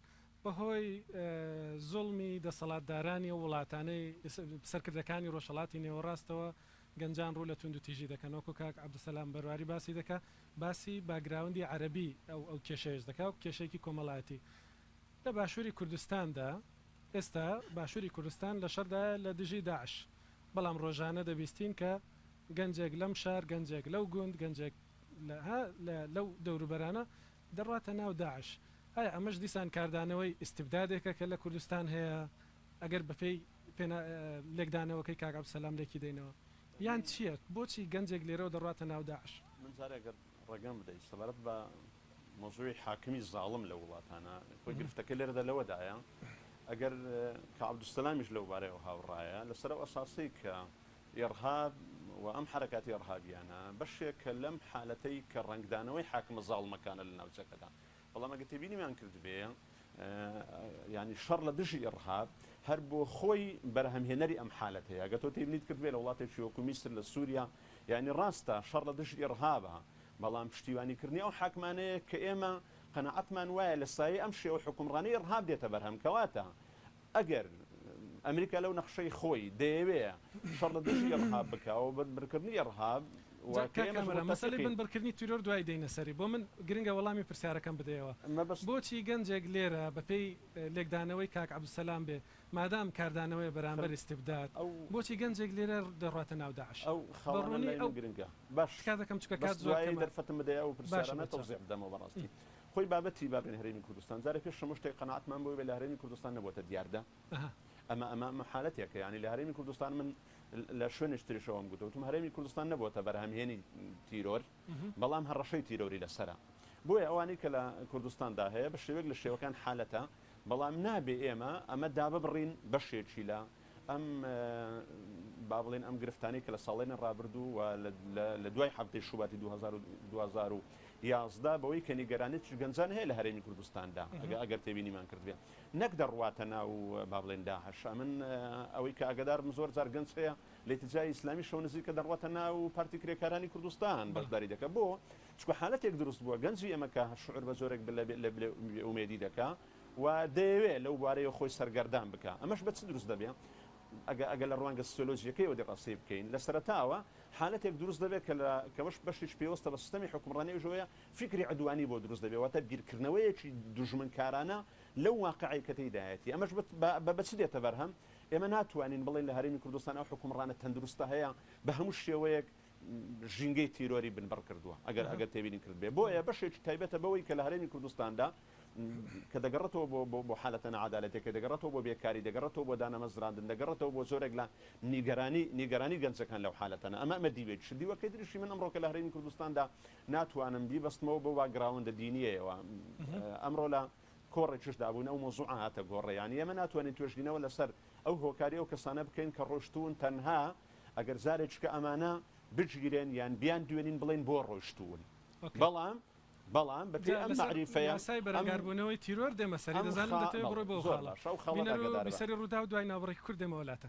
بەهۆی زوڵمی دەسەڵاتدارانی و وڵاتانەی سەرکردەکانی ڕۆژهەڵاتی نێوەڕاستەوە گەنجان ڕوو لە تونند و تیژی دەکەن وەکو کاک عەبدولسەلام بەرواری باسی دەکە باسی باگراوندی عەرەبی ئەو کێشەیەش دەکا و کێشەیەکی کۆمەڵایەتی لە باشووری کوردستاندا ئێستا باشووری کوردستان لە شەردا لە دژی داعش بەڵام ڕۆژانە دەبیستین کە گەنجێک لەم شار گەنجێک لەو گوند گەنجێک لەو دەوروبەرانە دەڕاتە ناو داعش ئایا ئەمەش دیسان کاردانەوەی ئیستبدادێکە کە لە کوردستان هەیە ئەگەر بەپێی لێکدانەوەکەی کاک عەبدولسەلام لێکی دەینەوە یان چییە بۆچی گەنجێک لێرەوە دەڕاتە ناو داعش من جارێگەر ڕێگەم بدەیت سەبارەت بە مۆزوعی حاکمی زاڵم لە وڵاتانە خۆی گرفتەکە لێرەدا لەوەدایە ئەگەر کە عەبدولسەلامیش لەو بارەیەوە هاوڕایە لەسەر ئەساسی کە ئێرهاب و ئەم حرەکاتی ئێرهابیانە بەشێکە لەم حالەتەی کە ڕنگدانەوەی حاکمە زاڵمەکانە لە ناوچەکەدا بەڵام ئەگە تێبینیمان کرد بێ ینی شەڕ لە دژی ئێرهاب هەر بۆ خۆی بەرهەمهێنەری ئەم حالەت هەیە ئەگە تۆ تێبینیت کرد بێ لە وڵاتێکی وەکو میسر لە سووریا یعنی ڕاستە شەڕ لە دژی ئێرهابە بەڵام پشتیوانیکردنی ئەو حاکمانەیە کە ئێمە قەنەعەتمان وایە لە سایە ئەم شێوە حکومڕانی ئێرهاب دێتە بەرهەم کەواتە ئەگەر ئەمریکا لەو نەخشەی خۆی دەیەوێ شەڕ لە دژی ئێرهاب بکەوە بەرکردنی ئێرهاب مەسەلەی بنبەرکردنی تیرۆر دوای دێنە سەری بۆ من گرنگە وەڵامی پرسیارەکەم بدەیەوە بۆچی گەنجێک لێرە بەپێی لێکدانەوەی کاک عەبدولسەلام بێ مادام کاردانەوەی بەرامبەر استبداد بۆچی گەنجێک لێرە دەڕاتە ناو داعش ئەو خەڵانی ئەو گرنگە باش کا دەکەم چکە کات زۆر دەرفەتم بدەیە و پرسیارانە تەوزیع بدەمەوە بەڕاستی خۆی بابەتی بابێن هەرێمی کوردستان جارێ پێش شتێک قەنەعەتمان بۆی بێ لە هەرێمی کوردستان نەبووەتە دیاردە ئەمە حالەتێکە ینی لە هەرێمی کوردستان من لە شوێنش تریشەوەم گوتوتم هەرێمی کوردستان نەبووەتە بەرهەمهێنی تیرۆر بەڵام هەڕەشەی تیرۆری لەسرە بۆیە ئەوانی کە لە کوردستاندا هەیە بە شێوەیەک لە شێوەکان حالەتە بەڵام نابێ ئەمە داببڕین بەشێکی لە ئەم با بڵێن ئەم گرفتانی کە لە ساڵێنە ڕابردوو و لە دوای هەفتەی شوباتی 2011 بەوەی کە نیگەرانێتی گەنجان هەیە لە هەرێمی کوردستاندا ئەگەر تێبینیمان کردبێ نەک دەڕواتە ناو با بڵێن داعش من ئەوەی کە ئاگدارم زۆر جار گەنج هەیە لە ئیتیجای ئیسلامی شەو نزیکە دەڕواتە ناو پارتی کرێکارانی کوردستان بەشداری دەکە بۆ چکە حالەتێک دروست بووە گەنجی ئەمە کە شعور بە زۆرێک لە ئومێدی دەکا و دەیەوێت لەو بارەیە خۆی سەرگەردان بکە ئەمەش بە چ دروست دەبێ ئەگە لە ڕوانگە سۆلۆژیەکەیەوە دەڕاستی بکەین لە سەرەتاوە حالەتێک دروست دەبێت کەمەش بەشیش پێوەستە بە سیستەمی حکومڕانی ژۆیە فکری عدوانی بۆ دروست دەبێت واتە بیرکردنەوەیەکی دوژمنکارانە لەو واقعی کە تێدایەتی ئەمەش بە چ دێتە بەرهەم ئێمە ناتوانین بڵێن لە هەرێمی کوردستان ئەو حکومڕانە تەندروستە هەیە بە هەموو شێوەیەک ژینگەی تیرۆری بنبڕ کردووە ئەگەر تێبینی کرد بێ بۆیە بەشێکی تایبەتە بەوەی کە لە هەرێمی کوردستاندا کە دەگەڕێتەوە بۆ حالەتە نەعادالەتێکە دەگەڕێتەوە بۆ بێکاری دەگەڕێتەوە بۆ دانەمەزراندن دەگەڕێتەوە بۆ زۆرێک لە نیگەرانی گەنجەکان لەو حالەتەنە ئەمە دیوێت دیوەکەی دریشی من ئەمڕۆ کە لە هەرێمی کوردستاندا ناتوانم بیبەستمەوە بۆ واگراوندە دینیەوە ئەمڕۆ لە کۆڕێکیشدا بوون ئەو مۆزوع هاتە گۆڕێیانی ئێمە ناتوانین توێژینەوە لەسەر ئەو هۆکاری ئەو کەسانە بکەین کە ڕۆشتون تەنها ئەگەر زارێککە ئەمانە بگیرێن یان بیان دوێنین بڵێن بۆ ڕۆشتون بەڵام بەپێی ئەم تعریفەیە یاسای بەرەنگاربوونەوەی تیرۆر دێمە سەری دەزانم دەتەوێت بڕۆ بۆ خاڵە بەسەری ڕوودا و دوای ناوەڕێکی کورد دێمە وڵاتە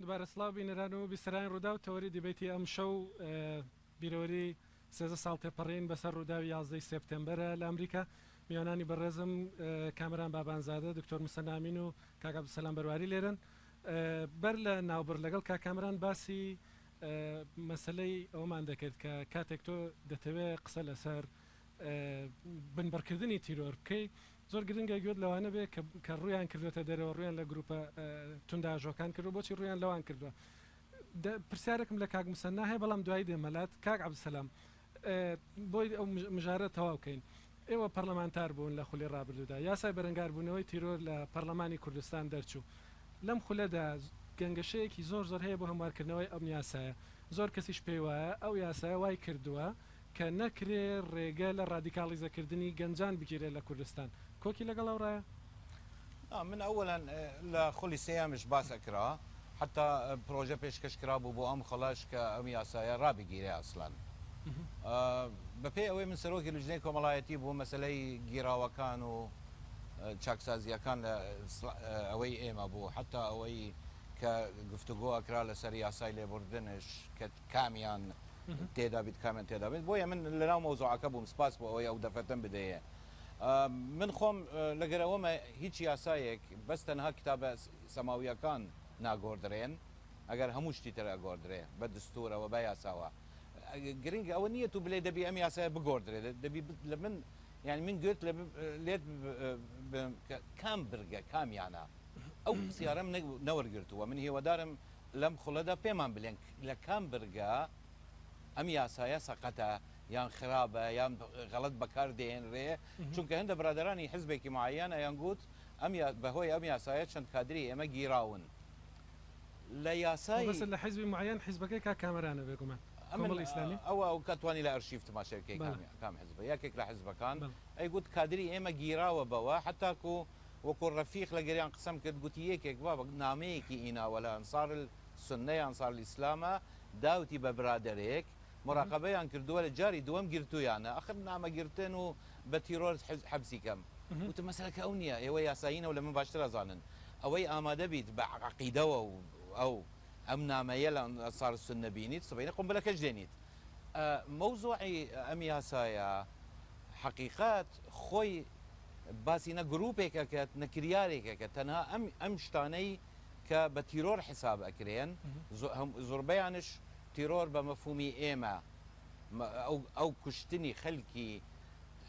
بارەسڵاو بینەران و بیسەرانی ڕوودا و تەوەری دیبێتی ئەم شەو بیرۆری 13 ساڵ تێپەڕین بەسەر ڕووداوی 11 سپتامبەرە لە ئەمریکا. میوانانی بەڕێزم کامران بابانزادە، دکتۆر موسە نامین و کاک عەبدولسەلام بەرواری لێرن. بەر لە ناوبڕ لەگەڵ کاکامران باسی مەسلەی ئەومان دەکرد کە کاتێک تۆ دەتەوێت قسە لەسەر بنبەرکردنی تیرۆر بکەیت، زۆر گرنگە گوێت لەوانە بێ کە ڕویان کردوێتە دەرەوە، ڕویان لە گروپە تونداژۆکان کردو، بۆچی ڕویان لەوان کردووە. پرسیارێکم لە کاک موسە ناهەیە، بەڵام دوای دێمەلات. کاک عەبدولسەلام، بۆی ئەو مژارە تەواو بکەین. ئێوە پەرلەمانتار بوون لە خولی ڕابردوودا، یاسای بەرەنگاربوونەوەی تیرۆر لە پەرلەمانی کوردستان دەرچوو. لەم خولەدا گەنگەشەیەکی زۆر هەیە بۆ هەموارکردنەوەی ئەم یاسایە. زۆر کەسیش پێی وایە ئەو یاسایە وای کردووە کە نەکرێ ڕێگە لە ڕادیکاڵیزەکردنی گەنجان بگیرێت لە کوردستان. کۆکی لەگەڵ ئەوڕایە؟ من اولا لخلي سيامش باس اكرا حتى بروجي بيشكش كرابو بو ام خلاش كام ياسايا رابي جيري اصلا بپی اوی من سروکی لجنه کمالایتی بو مسئله گیرا و کانو چاکسازی کان اوی ایما بو حتی اوی که گفتگو اکرا لسر یاسای لبردنش که کامیان تیدا بید کامیان تیدا بید بویا من لناو موضوع کبوم سپاس بو اوی او دفتن بدهیه من خوم لگر اوما هیچ یاسایک بس تنها کتاب سماوی کان ناگوردرین اگر هموش تیتر اگوردره به دستور و به یاساوا گرینگ او نیتو بلی دبی ام یاسای بگوردره دبی لمن يعني من قلت ليت كام برجة كام يعني او سيارة من نور قلت ومن هي ودارم لم خلدا بيمان بلين لكام برجة ام ياسايا سقطة يان خرابة يان غلط بكار دين ري چونك هند برادراني حزبك معينة ينقول ام يا بهوي ام ياسايا شند كادري اما جيراون لا ياساي بس اللي حزب معين حزبك كاميرانا بيكم كمال الاسلامي او كاتواني لا ارشيف تماشى كي كام حزب يا كيك لا حزب كان اي قلت كادري اما جيرا وبوا حتى كو وكو رفيق لقريان قسم كنت قلت يك بابا ناميكي انا ولا انصار السنه انصار الاسلام داوتي ببرادريك مراقبه ان كردوا الجاري دوم قرتو يعني اخر نامه قرتن بتيرور حبسي كم قلت مثلا كونيه ايوا ياساين ولا من باشترا زانن اوي اماده بيت بعقيده او امنا ميلا صار السنه بينيت صبينا قم بلا كجدينيت موضوعي ام ياسايا حقيقات خوي باسينا جروبك كات نكريارك كتنها ام شتاني كبتيرور حساب اكرين زربيانش تيرور بمفهومي ايما او كشتني خلكي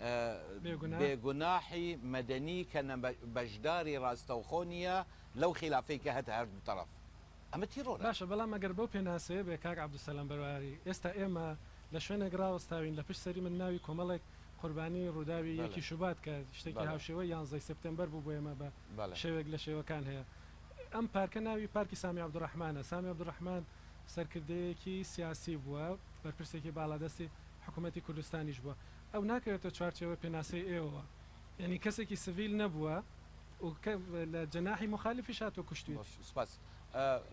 بجناحي مدني كان بجداري راستوخونيا لو خلافيك هات طرف اما تيرور باشا بلا ما قربو بيناسي بكاك عبدولسەلام بەرواری ئێستا ئێمە لە شوێنێک ڕاوەستاوین لە پشت سەری من ناوی کۆمەڵێک قوربانی ڕووداوی یەکی شوبات کە شتێکی هاوشێوە 11 سپتامبەر بوو بۆ ئێمە بە شێوێک لە شێوەکان هەیە. ئەم پارکە ناوی پارکی سامی عەبدوڕەحمانە. سامی عەبدوڕەحمان سەرکردەیەکی سیاسی بووە، بەرپرسێکی باڵادەستی حکوومەتی کوردستانیش بووە. ئەو ناکەوێتە چوارچێوە پێناسەی ئێوە، یعنی کەسێکی سڤیل نەبووە و لە جەناحی مخالفیش هاتووە کوشتویت. سپاس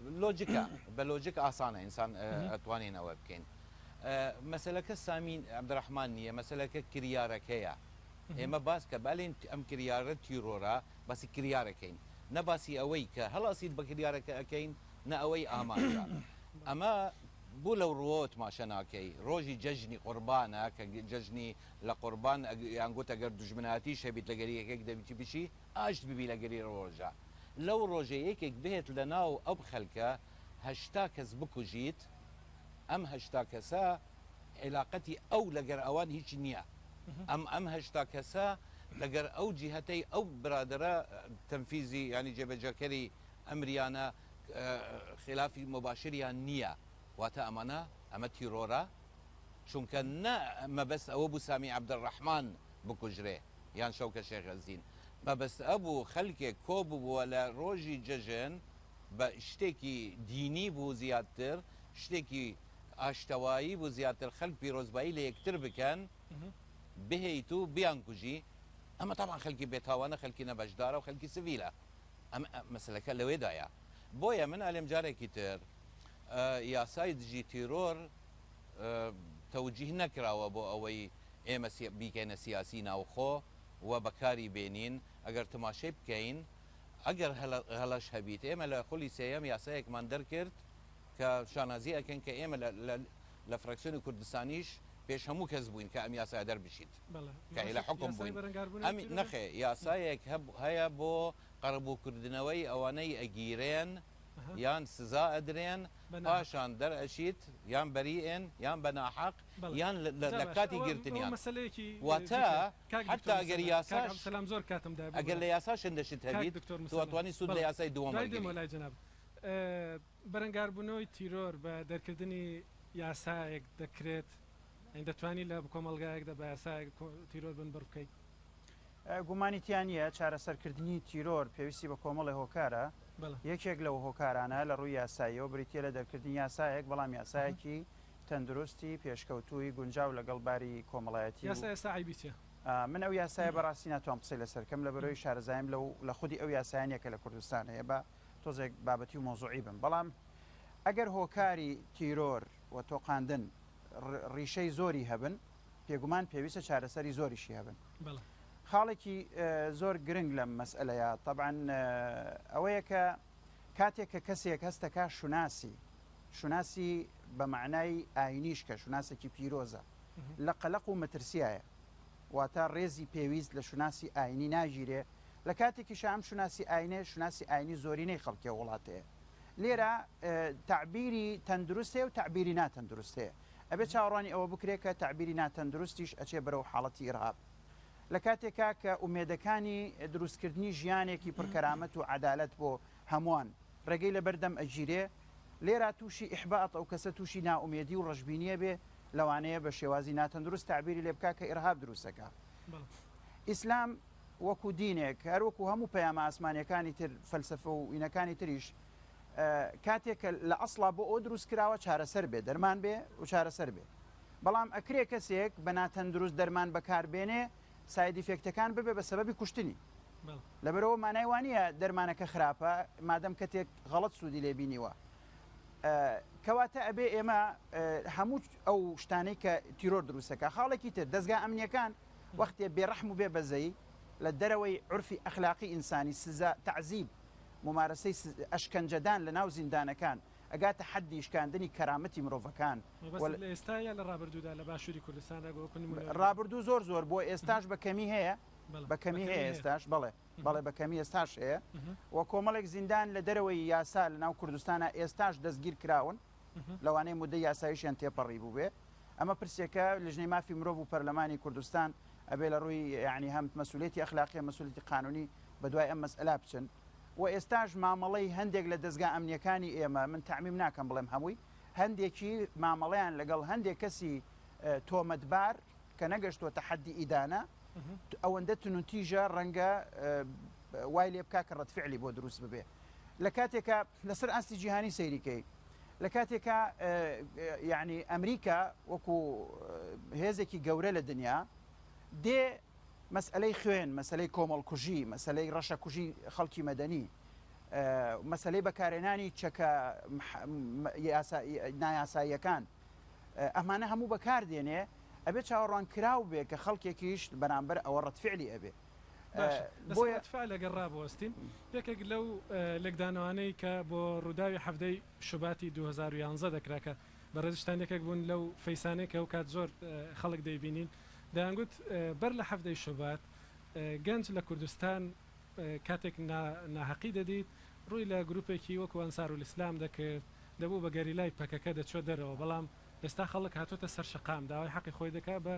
لوجيكا بلوجيكا آسانة إنسان أتوانين أو بكين مسألة كسامين عبد الرحمن نية مسألة كريارة كيا إما باس كبالين أم كريارة تيرورا بس كريارة كين نباسي أويك هلا أصيد بكريارة كين نأوي آمانجا أما بولو روت ما شناكي روجي ججني قربانا كججني لقربان يعني قلت أجر دجمناتي شبيت لقريه كيك دبيتي بشي أجد ببي لقريه روجا لو روجيك بهت لناو أبخلك هشتاك زبكو جيت أم هشتاك سا علاقتي أو لقر أوان هيش نية أم هشتاك سا لقر أو جهتي أو برادرة تنفيذي يعني جيب جاكري أمريانا خلافي مباشريا نية واتا أمانا أما تيرورا شون كان ما بس أبو سامي عبد الرحمن بكو جري يعني شوكة شيخ الزين ما بس ابو خلك كوب ولا روجي ججن بشتكي ديني بو زيادتر شتكي اشتواي بو زيادتر خلق بيروزباي ليكتر بكن بهيتو بيانكوجي اما طبعا خلقي بيتاوانا خلقي نبجدارة وخلقي سفيلة اما مثلا كان لو دايا بويا من الم جاري كتير يا سايد جي تيرور توجيه نكرا وابو اوي ايما بيكينا سياسيين او خو وبكاري بينين اگر تماشي بكين ئەگەر هەڵەش هەبیت ئێمە لە خولی سێەم یاسایەکمان دەرکرد کە شانازی ئەکەن کە ئێمە لە فراکسیۆنی کوردستانیش پێش هەموو کەس بووین کە ئەم یاسای دەربشیت کە لە حکم بووین ئەم نەخێ یاسایەک هەیە بۆ قەرەبووکردنەوەی ئەوانەی ئەگیرێن یان سزا ئەدرێن پاشان دەرئەشیت یان بەریئێن یان بەناحەق یان لە کاتی گرتنیان واتە حتا ئەگەر یاساش زۆر کاتم دا ئەگەر لە یاسا شندەشت هەبیت تواتوانی سوود لە یاسای دووەم لای جناب بەرەنگاربوونەوەی تیرۆر بە دەرکردنی یاسایەک دەکرێت دەتوانی لە کۆمەلگایەکدا بە یاسایەک تیرۆر بن بڕبکەیت گومانیتیانە چارەسەرکردنی تیرۆر پێویستی بە کۆمەڵی هۆکارە یەکێک لەو هۆکارانە لە ڕووی یاساییەوە بریتە لە دەرکردنی یاسایەک بەڵام یاسایەکی تەندروستی پێشکەوتووی گونجاو لەگەڵ باری کۆمەڵایەتی یاسایبیە من ئەو یاسایە بەڕاستی ناتوان قسەی لەسەرکەم لە بەرەوەی شارەزایم لە خودی ئەو یاسایانێکە لە کوردستان هەیە بە تۆزێک بابەتی و مۆزوعی بن بەڵام ئەگەر هۆکاری تیرۆر و تۆقااندن ڕیشەی زۆری هەبن پێگومان پێویستە چارەسەری زۆریشی هەبن خاڵێکی زۆر گرنگ لەم مەسئلەیە طبعاً ئەوەیە کە کاتێک کە کەسێک هەستەکە شوناسی بە معنای ئاینیش کە شوناسێکی پیرۆزە لە قەلق و مەترسیایە واتە ڕێزی پێویست لە شوناسی ئاینی ناگیرێ لە کاتێکی شام شوناسی ئاینێ شوناسی ئاینی زۆرینەی خەڵکی وڵاتەیە لێرە تعبیری تەندروستێ و تعبیری ناتەندروستەیە ئەبێ چاوەڕوانی ئەوە بکرێت کە تعبیری ناتەندروستیش ئەچێ بەرەو حاڵەتی ئیرهاب لە کاتێکا کە ئومێدەکانی دروستکردنی ژیانێکی پڕکەرامەت و عەدالەت بۆ هەمووان ڕێگەی لە بەردەم ئەگیرێ لێرە تووشی ئیحباط ئەو کەسە تووشی ناومێدی و ڕەشببینیە بێ لەوانەیە بە شێوازی ناتەندروست تعبیری لێ بکا کە ئیرهاب دروستەکە ئیسلام وەکو دینێک هەروەکو هەموو پەیامە ئاسمانیەکانی تر فەلسەفە و ئینەکانی تریش کاتێک لە ئەسڵا بۆ ئەو دروست کراوە چارەسەر بێ دەرمان بێ و چارەسەر بێ بەڵام ئەکرێ کەسێک بە ناتەندروست دەرمان بەکاربێنێ سایدیفێکتەکان ببێ بە سەبەبی کوشتنی لەبەرەوە مانای وانە دەرمانەکە خراپە مادەم کەتێک غەڵەت سوودی لێبینیوە کەواتە ئەبێ ئێمە هەموو ئەو شتانەی کە تیرۆر دروستەکە خاڵێکی تر دەستگا ئەمنیەکان وەختێ بێڕەحم و بێ بەزەی لە دەرەوەی عورفی ئەخلاقی ئینسانی سزا تعزیب ممارەسەی ئەشکەنجەدان لە ناو زیندانەکان ئەگاتە حەدی شکاندنی کەرامەتی مرۆڤەکان ئێستاە لە ڕابردوودا لە باشووری کوردستانە ڕابردوو زۆر بۆ ئێستاش بەکەمی هەیە بەکەمی هەیە ئێستاش بەڵێ بەکەمی ئێستاش هەیە و کۆمەڵێک زیندان لە دەرەوەی یاسا لە ناو کوردستانە ئێستاش دەستگیر کراون لەوانەیە مودەی یاساییشیان تێپەڕی بوو بێ ئەمە پرسێکە لە ژنەی مافی مرۆڤ و پەرلەمانی کوردستان ئەبێ لە ڕووی یعنی هەم مەسئولێتی ئەخلاقی مەسئولێتی قانونی بەدوای ئەم مەسئلە بچن و ئێستاش مامەڵەی هەندێک لە دەستگا ئەمنیەکانی ئێمە من تعمیم ناکەم بڵێم هەمووی هەندێکی مامەڵەیان لەگەڵ هەندێک کەسی تۆمەتبار کە نەگەشتوتە حەدی ئیدانە ئەوەندە تونوتیژە ڕەنگە وای لێ بکا کە ڕەتفعلی بۆ دروست ببێ لە کاتێکە لەسەر ئاستی جیهانی سەیریکەی لە کاتێکە یعنی ئەمریکا وەکو هێزێکی گەورە لە دنیا دێ مەسئلەی خوێن مەسئلەی کۆمەڵکوژی مەسئلەی ڕەشەکوژی خەڵکی مەدەنی مەسئلەی بەکارهێنانی چەکە نایاساییەکان ئەمانە هەموو بەکاردێنێ ئەبێ چاوەڕوان کراو بێ کە خەڵکێکیش بەرامبەر ئەوە ڕەتفعلی ئەبێ لەگەڵ ڕابوەستین یەکێک لەو لەگدانەوانەی کە بۆ ڕووداوی هەفتەی شوباتی 2011 دەکراکە بە ڕێزشتانێکێک بوون لەو فەیسانێک کە و کات زۆر خەڵک دەیبینین دەیانگوت بەر لە هەفتەی شوبات گەنج لە کوردستان کاتێک ناحەقی دەدیت ڕووی لە گروپێکی وەکو ئەنسار الئیسلام دەکرد دەبوو بە گەریلای پەکەکە دەچۆ دەرەوە بەڵام ئێستا خەڵک هاتوۆتە سەر شەقام داوای حەقی خۆی دەکا بە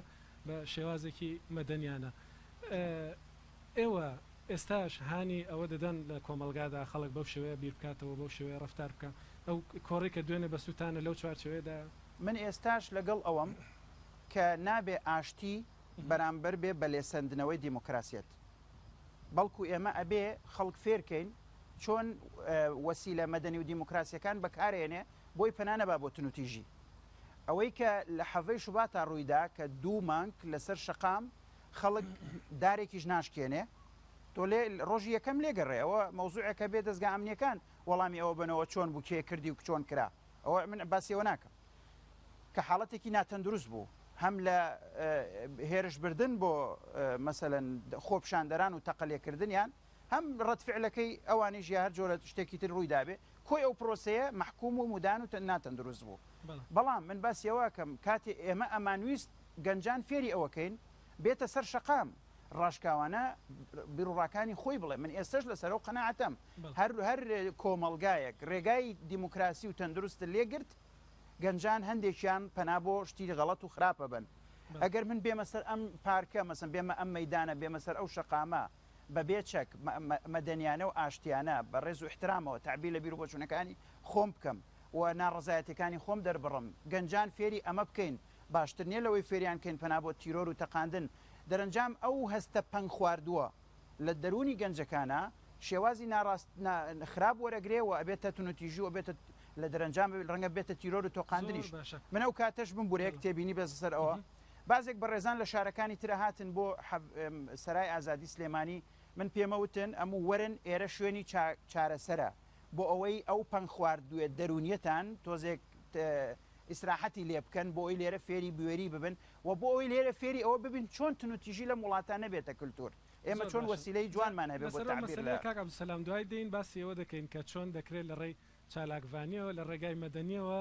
شێوازێکی مەدەنیانە ئێوە ئێستاش هانی ئەوە دەدەن لە کۆمەلگادا خەڵک بەو شێوەیە بیر بکاتەوە بەو شێوەیە ڕفتار بکە ئەو کۆڕی کە دوێنێ بە سووتانە لەو چوارچەوەیەدا من ئێستاش لەگەڵ ئەوەم کە نابێ ئاشتی بەرامبەر بێ بە لێسەندنەوەی دیموکراسیەت بەڵکو ئێمە ئەبێ خەڵک فێرکەین چۆن وەسیلە مەدەنی و دیموکراسیەکان بەکارێنێ بۆی پەنانە با بۆ تونوتیژی ئەوەی کە لە حەڤەی شوباتا ڕوویدا کە دوو مانگ لەسەر شەقام خەڵک دارێکیش ناشکێنێ تۆ لێ ڕۆژی یەکەم لێگەڕێەوە مەوزوعەکە بێ دەستگا ئەمنیەکان وەڵامی ئەوە بنەوە چۆن بوو کێ کردی و چۆن کرا ئەوە من باسیەوە ناکەم کە حاڵەتێکی ناتەندروست بوو هەم لە هێرشبردن بۆ مەسەلەن خۆپشاندەران و تەقەلێکردنیان هەم ڕەتفعلەکەی ئەوانی ژیا هەر جۆرە شتێکی تر ڕووی دابێ کۆی ئەو پرۆسەیە محکوم و مودان و ناتەندروست بوو بەڵام من باسیەوەکەم کاتێ ئێمە ئەمانویست گەنجان فێری ئەوەکەین بێتە سەر شەقام ڕاشکاوانە بیرڕاکانی خۆی بڵێ من ئێستش لەسەر ئەو قەنەعەتەم هەر کۆمەڵگایەک ڕێگای دیموکراسی و تەندروست لێگرت گەنجان هەندێکیان پەنا بۆ شتی غەڵەت و خراپە بن ئەگەر من بێمە سەر ئەم پارکە مەسن بێمە ئەم مەدانە بێمە سەر ئەو شەقامە بە بێچەک مەدەنیانە و ئاشتیانە بە ڕێز و احترامەوە تعبیر لە بیر و بۆچوونەکانی خۆم بکەم و ناڕزایەتەکانی خۆم دەربڕم گەنجان فێری ئەمە بکەین باشتر نیە لەوەی فێریان کەین پەنا بۆ تیرۆر و تەقاندن دەرەنجام ئەو هەستە پەنگ خواردووە لە دەرونی گەنجەکانە شێوازی ناڕاست خراپ وەرەگرێەوە ئەبێتە تونوتیژی و بێتە لە دەرەنجام ڕەنگە بێتە تیرۆر و تۆقااندنیش من ئەو کاتەش بم بورەیە تێبینی بەس سەر ئەوە بازێک بە ڕێزان لە شارەکانی ترە هاتن بۆ سەرای ئازادی سلێمانی من پێمەوتن ئەموو وەرن ئێرە شوێنی چارەسەرە بۆ ئەوەی ئەو پەنگ خواردوێ دەرونیەتان تۆزێک ئیسراحەتی لێ بکەن بۆ ئەوی لێرە فێری بوێری ببن و بۆ ئەوی لێرە فێری ئەوە ببین چۆن تونوتیژی لە وڵاتان نەبێتە کللتور ئێمە چۆن وەسیلەی جوانمان هەبێت بۆ تعبیر لە سەلام دوای دێین باسی ئەوە دەکەین کە چۆن دەکرێت لە ڕێی چالاکوانیەوە لە ڕێگای مەدەنیەوە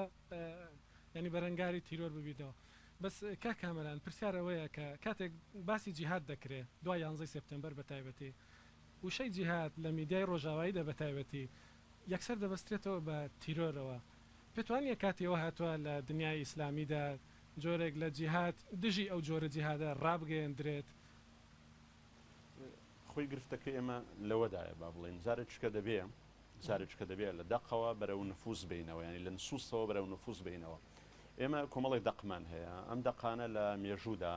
ینی بەرەنگاری تیرۆر ببیتەوە بەس کامەران پرسیارەوەیە کە کاتێک باسی جیهاد دەکرێت دوای 11 سپتامبەر بە تایبەتی وشەی جیهاد لە میدیای ڕۆژاواییدا بە تایبەتی یەکسەر دەبەسترێتەوە بە تیرۆرەوە پێتوانیە کاتیەوە هاتووە لە دنیای ئیسلامیدا جۆرێک لە جیهاد دژی ئەو جۆرە جیهادە ڕابگەیەندرێت خۆی گرفتەکە ئێمە لەوەدایە با بڵێن زارێککە دەبێت لە دەقەوە بەرەو نفوس بینەوە ینی لە نسووسەوە بەرەو نفوس بینەوە ئێمە کۆمەڵی دەقمان هەیە ئەم دەقانە لە مێژوودا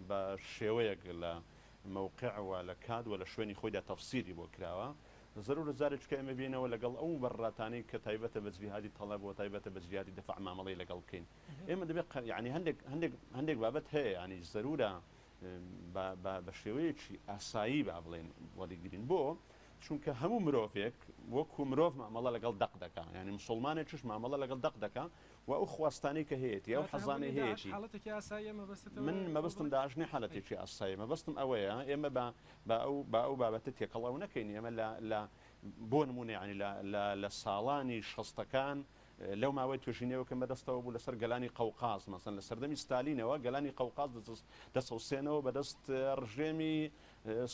بە شێوەیەک لە مووقعوە لە کادوە لە شوێنی خۆیدا تەفسیری بۆ کراوە زەرور زارێککە ئێمە بینەوە لەگەڵ ئەو بەڕاتانەی کە تایبەتە بە جیهادی تەڵەب بۆ تایبەتە بە جیهادی دفاع مامەڵەی لەگەڵ بکەین ئێمە دەبێت ینی هەندێک بابەت هەیە ینی زەرورە بە شێوەیەکی ئاسایی با بڵێن وەڵیگرین بۆ چونکە هەموو مرۆڤێک وەکو مرۆڤ مامەڵە لەگەڵ دەق دەکە ینی مسلمانێکیش مامەڵە لەگەڵ دەق دەکە و ئەو خواستانی کە هەیەی ئەو حەزانەی هەیەی من مەبەستم داژنی حالەتێکی ئاسایی مەبەستم ئەوەیە ئێمە بە ئەو بابەتە تێکەڵاو نەکەین ئێمە بۆ نمونە ینی لە ساڵانی شەستەکان لەو ماوەی توێژینەوە کە بەدەستەوە بوو لەسەر گەلانی قەوقاز مەسەن لە سەردەمی ستالینەوە گەلانی قەوقاز دەسەوسێنەوە بەدەست ڕژێمی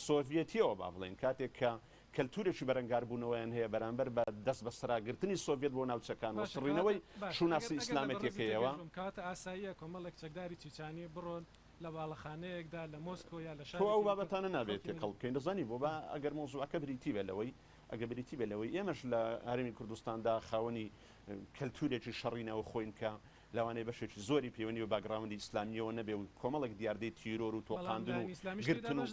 سۆڤێتیەوە با بڵێن کاتێک کە کەلتورێکی بەرەنگاربوونەوەیان هەیە بەرامبەر بە دەست بە سراگرتنی سۆڤێت بۆ ناوچەکان و سڕینەوەی شوناسی ئیسلامەتەکەیەوە کاتە ئاساییە کۆمەڵێک چەکداری چیچانی بڕۆن لە باڵەخانەیەکدا لە مۆسکۆ یا لە شار ئەو بابەتانە نابێت تێکەڵ بکەین دەزانی بۆ بە ئەگەر مۆزوعەکە بریتی بێ لەوەی ئەگە بریتی بێ لەوەی ئێمەش لە هەرێمی کوردستاندا خاوەنی کەلتورێکی شەڕینەوە خۆین کە لەوانەیە بەشێکی زۆری پەیوەنی و باگراوندی ئیسلامیەوە نەبێ و کۆمەڵێک دیاردەی تیرۆر و تۆقااندن و گرتن و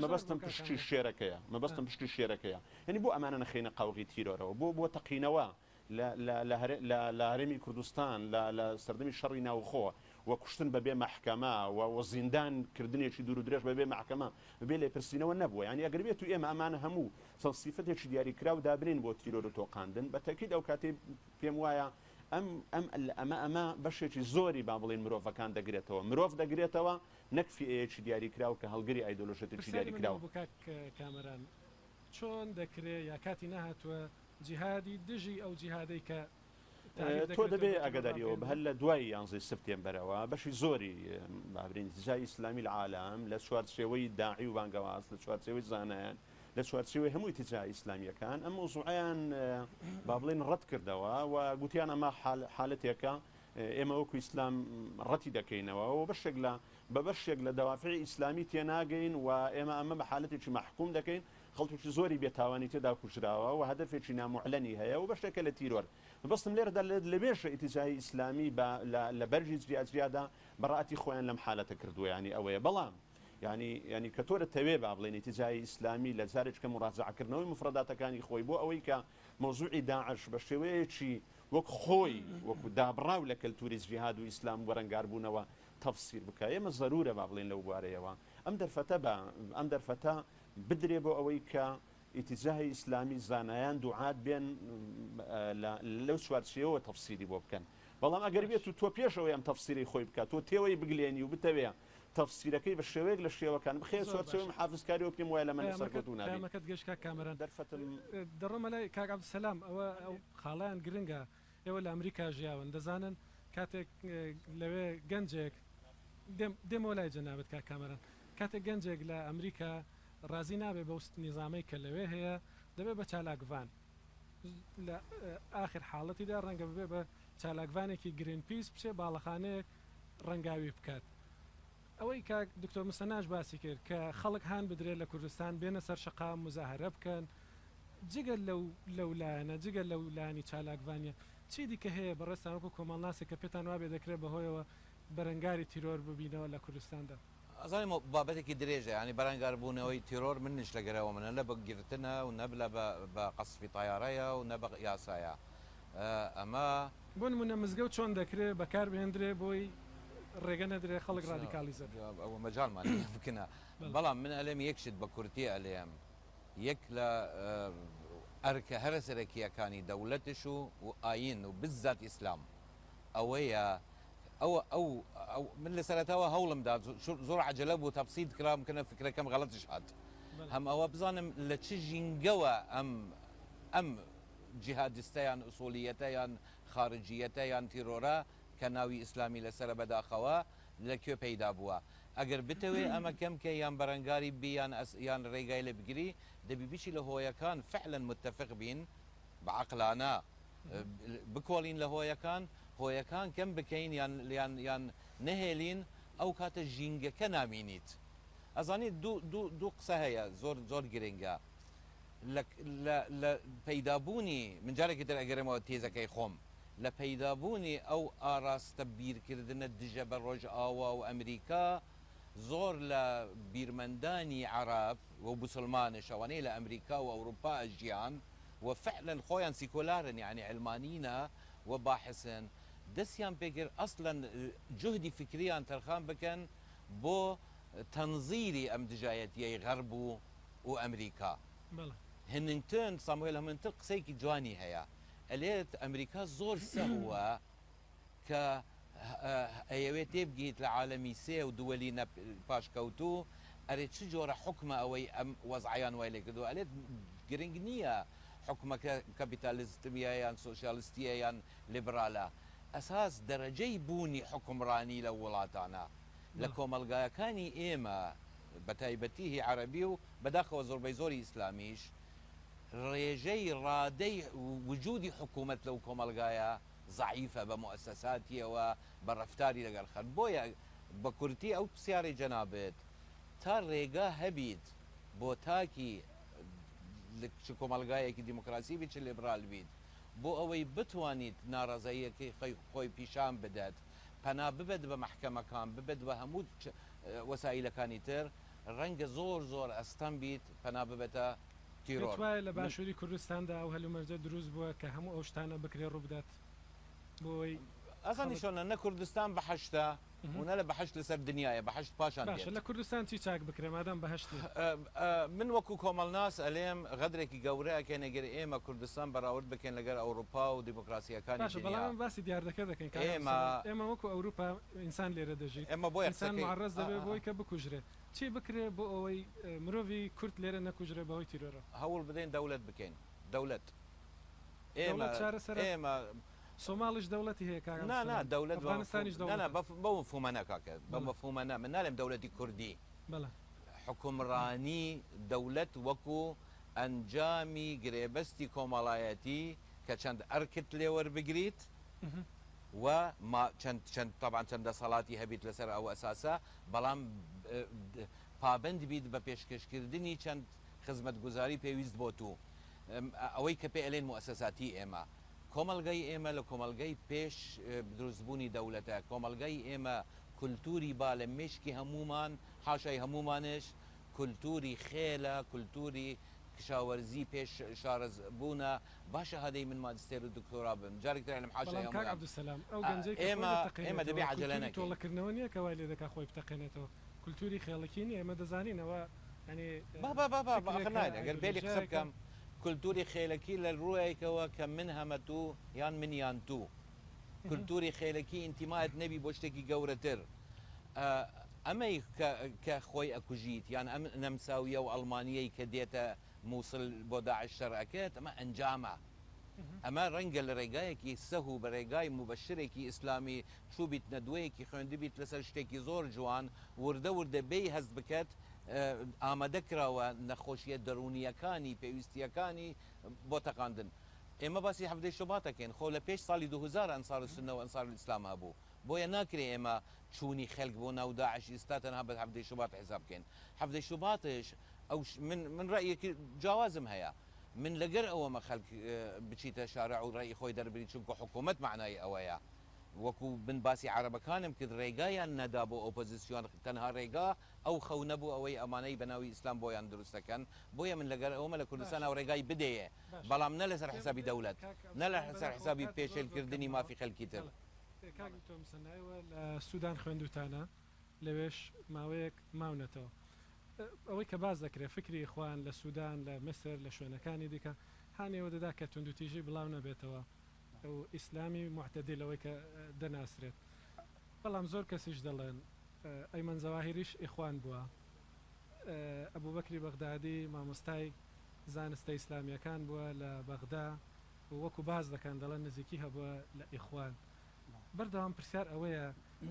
مەبەستم پشتی شێرەکەیە مەبەستم پشتی شێرەکەیە یعنی بۆ ئەمانە نەخینە قاوغی تیرۆرەوە بۆ تەقینەوە لە هەرێمی کوردستان لە سەردەمی شەڕی ناوخۆ وە کوشتن بەبێ مححکەمە و زیندانکردنێکی دوور و درێژ بەبێ مححکەمە بێ لێ پرسیینەوە نەبووە ینی ئەگەر بێت و ئێمە ئەمانە هەموو سەڵسیفەتێکی دیاریکرا و دابرین بۆ تیرۆر و تۆقااندن بە تەکید ئەو کاتێ پێم وایە ئەمە بەشێکی زۆری با بڵێن مرۆڤەکان دەگرێتەوە مرۆڤ دەگرێتەوە نەکفیەیەکی دیاریکراوە کە هەڵگری ئایدۆلۆژێتێکی دیاریکراوە کامەران چۆن دەکرێت یا کاتی نهاتووە جیهادی دژی ئەو جیهادەی کە تۆ دەبێ ئەگەداریەوە بە هەر لە دوای 11 سپتێمبەرەوە بەشی زۆری بابرین جای ئیسلامی العالم لە چوارچێوەی داعی و بانگەواز لە چوارچێوەی زانایان لە چوارچێوەی هەمووی تیجای ئیسلامیەکان ئەم مۆزوعیان با بڵێن ڕەت کردەوە و گوتیان ئەمە حالەتێکە ئێمە وەکو ئیسلام ڕەتی دەکەینەوە و بەشێک لە دەوافعی ئیسلامی تێناگەین و ئێمە ئەمە بە حالەتێکی محکوم دەکەین خەڵکێکی زۆری بێتاوانی تێدا کوژراوە و هەدەفێکی نامعلەنی هەیە و بەشێکە لە تیرۆر بەستم لێرەدا لە بێشە ئیتیجای ئیسلامی لە بەرژی جیاجیادا بەڕاتی خۆیان لەم حالەتە کردووە ینی ئەوەیە بەڵام ینی کە تۆرە تەوێ با بڵێن ئیتیجای ئیسلامی لە جارێککە مڕاجعکردنەوەی مفرەداتەکانی خۆی بۆ ئەوەی کە مۆزوعی داعش بە شێوەیەکی وەک خۆی وەکو دابڕاو لە کەلتوری جیهاد و ئیسلام وەرەنگاربوونەوە تەفسیر بکە ئێمە زەرورە با بڵێن لەو بوارەیەوە ئەم دەرفەتە بدرێ بۆ ئەوەی کە ئیتیجای ئیسلامی زانایان دوعات بێن لەو چوارچێەوە تەفسیری بۆ بکەن بەڵام ئەگەر بێت و تۆ پێشەوەی ئەم تەفسیری خۆی بکات تۆ تێوەی بگلێنی و بتەوێ تەفسیرەکەی بە شێوەیەک لە شێوەکان بخێ زۆر سۆرچەوەی باشە. محافزکاری و پێم وایە لە من سەرکەوتو نابێت پامەکەت گەشت کامەران دەرفەتم دەڕۆمە لای کاک عەبدولسەلام ئەوە ئەو خاڵیان گرنگە ئێوە لە ئەمریکا ژیاون دەزانن کاتێک لەوێ گەنجێک دێمەوە لای جەنابەت کاک کامەران کاتێک گەنجێک لە ئەمریکا ڕازی نابێ بە نیزامەی کە لەوێ هەیە دەبێت بە چالاکڤان لە ئاخر حاڵەتیدا ڕەنگە ببێ بە چالاکڤانێکی گرین پیس بچێ باڵەخانەیەک ڕەنگاوی بکات ئەوەی کاک دکتۆر مسەناش باسی کرد کە خەڵک هاان بدرێت لە کوردستان بێنە سەر شقام مزاهرە بکەن جگەل لەو لایەنە جگەل لەو لانی چالاکڤانیە چی دیکە هەیە بەڕێستان وەکو کۆمەڵناسی کە پێتان وابێ دەکرێت بەهۆیەوە بەرەنگاری تیرۆر ببینەوە لە کوردستاندا ئەزانانی بابەتێکی درێژە ینی بەرەنگار بوونەوەی تیرۆر منش لەگەرەوە منە لە بەگرتنە و نەبلە بە قەسفی تایارەیە و نە بە یاسایە ئەمە بۆ نمونە مزگەوت چۆن دەکرێت بەکار بهێندرێ بۆی ڕێگە نەدرێ خەڵک ڕادیکالی زە ئەوە مەجاالمان بکنە بەڵام من ئەلێم یەکشت بە کورتی ئەلێم یەک لە ئەرکە هەرە سەرەکیەکانی دەوڵەتش و ئاین و بزات ئیسلام ئەوەیە ئەو من لە سەرەتاوە هەوڵمدا زۆر عجلە بوو تەفسید کرام بکەنە فکرەکەم غەڵەتش هات هەم ئەوە بزانم لە چ ژینگەوە ئەم جیهادستەیان ئوسولیەتە یان خارجیەتە یان تیرۆرە کە ناوی ئیسلامی لەسرە بەداخەوە لەکوێ پەیدا بووە ئەگەر بتەوێ ئەمە کەمکە یان بەرەنگاری بیان یان ڕێگای لە بگیری دەبی بیچی لە هۆیەکان فعلا متفق بین بەعقلانە بکۆڵین لە هۆیەکان کەم بکەین یان نەهێلین ئەو کاتە ژینگەکە نامینیت ئەزانیت دوو قسە هەیە زۆر گرنگە لە پەیدابوونی من جارێکی تر ئەگەرمەوە تێزەکەی خۆم لە پەیدابوونی ئەو ئاراستە بیرکردنە دژە بە ڕۆژ ئاوا و ئەمریکا زۆر لە بیرمەندانی عرب و بوسلمانە شەوانەی لە ئەمریکا و ئەوروپا ژیان و فعلا خۆیان سیکۆلارن یعنی علمانینە و باحسن دەستیان پێگر ئەسڵەن جهدی فکریان تەرخان بکەن بۆ تەنزیری ئەم دژایەتیەی غەرب و ئەمریکا هننگتن ساموێل هەمنتر قسەیەکی جوانی هەیە ئەلێت ئەمریکا زۆر سەهوە کە ئەیەوێت تێبگیت لە عالەمی سێ و دووەلی پاشکەوتوو ئەرێ چ جۆرە حکمە ئەوەی ئەم وەزعیان وای لێ کردو ئەلێت گرنگ نییە حکومەکە کەپیتالیستمیە یان سۆسیالیستیە یان لیبرالە ئەساس دەرەجەی بوونی حکمڕانی لە وڵاتانە لە کۆمەلگایەکانی ئێمە بە تایبەتیهی عەرەبی و بەداخەوە زۆربەی زۆری ئیسلامیش ڕێژەی ڕادەی وجودی حکوومەت لەو کۆمەلگایە ضعیفە بە مؤسساتیەوە بە ڕەفتاری لەگەڵ خەڵک بۆیە بە کورتی ئەو پرسیارەی جەنابێت تا ڕێگا هەبیت بۆ تاکی کۆمەلگایەکی دیموکراسی بیت چ لیبرال بیت بۆ ئەوەی بتوانیت ناڕازاییەکەی خۆی پیشان بدات پەنا ببێت بە مەحکەمەکان ببێت بە هەموو وەسایلەکانی تر ڕەنگە زۆر ئەستەم بیت پەنا ببێتە تیرۆر لە باشووری کوردستاندا ئەو هەلومەرجە دروست بووە کە هەموو ئەو شتانە بکرێ ڕووبدات بۆی ئەزانی شۆنە نە کوردستان بەحەشتە ونە لە بەحەشت لەسەر دنیاە بەحەشت پاشان باشە لە کوردستان چی چاک بکرێ مادام بەهشتی من وەکو کۆمەڵناس ئەلێم غەدرێکی گەورەیەکە نەگەر ئێمە کوردستان بەراورد بکەین لەگەر ئەوروپا و دیموکراسیەکانی بەڵام باسی دیاردەکە دەکەین ئێمە وەکو ئەوروپا ئینسان لێرە دەژیت ئێمە بۆ ئینسان معرەز دەبێت بۆی کە بکوژرێ چی بکرێ بۆ ئەوەی مرۆڤی کورد لێرە نەکوژرێ بەهۆی تیرۆرە هەوڵ بدەین دەوڵەت بکەین دەوڵەت ئێمە سۆماڵیش دەوڵەتی هەیە نا دەوڵەت بە مفهومەنە کاکە بە مفهومەنە من نالێم دەوڵەتی کوردی حکومڕانی دەوڵەت وەکو ئەنجامی گرێبەستی کۆمەڵایەتی کە چەند ئەرکت لێوەربگریت و چەند طبعاً چەند دەسەڵاتی هەبیت لەسەر ئەو ئەساسە بەڵام پابند بیت بە پێشکەشکردنی چەند خزمەتگوزاری پێویست بۆ تو ئەوەی کە پێ ئەلێن مؤسساتی ئێمە کۆمەلگای ئێمە لە کۆمەلگای پێش دروستبوونی دەوڵەتە کۆمەلگای ئێمە کولتوری با لە مشکی هەمومان حاشای هەمومانش کولتوری خێلە کولتوری کشاوەرزی پێش شارەز بوونە باشە هەدەی من ماجستێر و دکتۆرا بم جارێکتر لەم حاشای ئێمە دەبێ عەجەلە نەکەین تۆڵەکردنەوە نییە کە وای لێ دەکا خۆی بتەقێنێتەوە کولتوری خێڵەکی نیە ئێمە دەزانینەوە ینی ئەگەر بێلی قسە بکەم کولتوری خێلەکی لە ڕوویەکەوە کە من هەمەتوو یان منیان تو کولتوری خێلەکی ئینتیمایەت نەبی بۆ شتێکی گەورەتر ئەمەی کە خۆی ئەکوژیت یان ئەم نەمساویە و ئەڵمانیەی کە دێتە مووسڵ بۆ داعش شەڕەکەت ئەمە ئەنجامە. ئەمە ڕەنگە لە ڕێگایەکی سەه و بە ڕێگای مبەشرێکی ئیسلامی چوبیت نەدوەیەکی خوێندبیت لەسەر شتێکی زۆر جوان وردە وردە بێی هەست بکات ئامادەکراوە نەخۆشیە دەرونیەکانی پێویستیەکانی بۆ تەقاندن. ئێمە باسی هەفتەی شوباتەکەین خۆ لە پێش ساڵی 2000 ئەنسار السنە و ئەنسار الئیسلام هەبوو بۆیە ناکرێ ئێمە چوونی خەڵک بۆ ناو داعش ئێستا تەنها بە هەفتەی شوبات حساب بکەین. هەفتەی شوباتش ئەو من ڕأیەکی جیاوازم هەیە من لەگەر ئەوەمە خەڵک بچیتە شارع و ڕێی خۆی دەربری چونکە حکوومەت معنای ئەوەیە وەکو بن باسی عربەکانم کرد ڕێگایان نەدا بۆ ئۆپۆزیسیۆن تەنها ڕێگا ئەو خەو نەبوو ئەوەی ئەمانەی بەناوی ئیسلام بۆیان دروستەکەن بۆیە من لەگەر ئەومە لە کوردستان ئەو ڕێگای بدەیە بەڵام نە لەسەر حسابی دەولەت نە لە سەر حسابی پێشێلکردنی مافی خەلکی تر. تۆم سنایوە لە سوودان خوێندوتانە لەوێش ماوەیەک ماونەتەوە ئەوەی کە باز دەکرێت فکری خوان لە سوودان لە مسر لە شوێنەکانی دیکە هانێوە دەدا کە توندوتیژی بڵاو نەبێتەوە ئەو ئیسلامی معتەدیلەوەی کە دەناسرێت بەڵام زۆر کەسیش دەڵێن ئەیمەن زەواهریش ئیخوان بووە ئەبوو بەکری بەغدادی مامۆستای زانستە ئیسلامیەکان بووە لە بەغدا وەکو باز دەکەن دەڵێن نزیکی هەبووە لە ئیخوان بەردەوام پرسیار ئەوەیە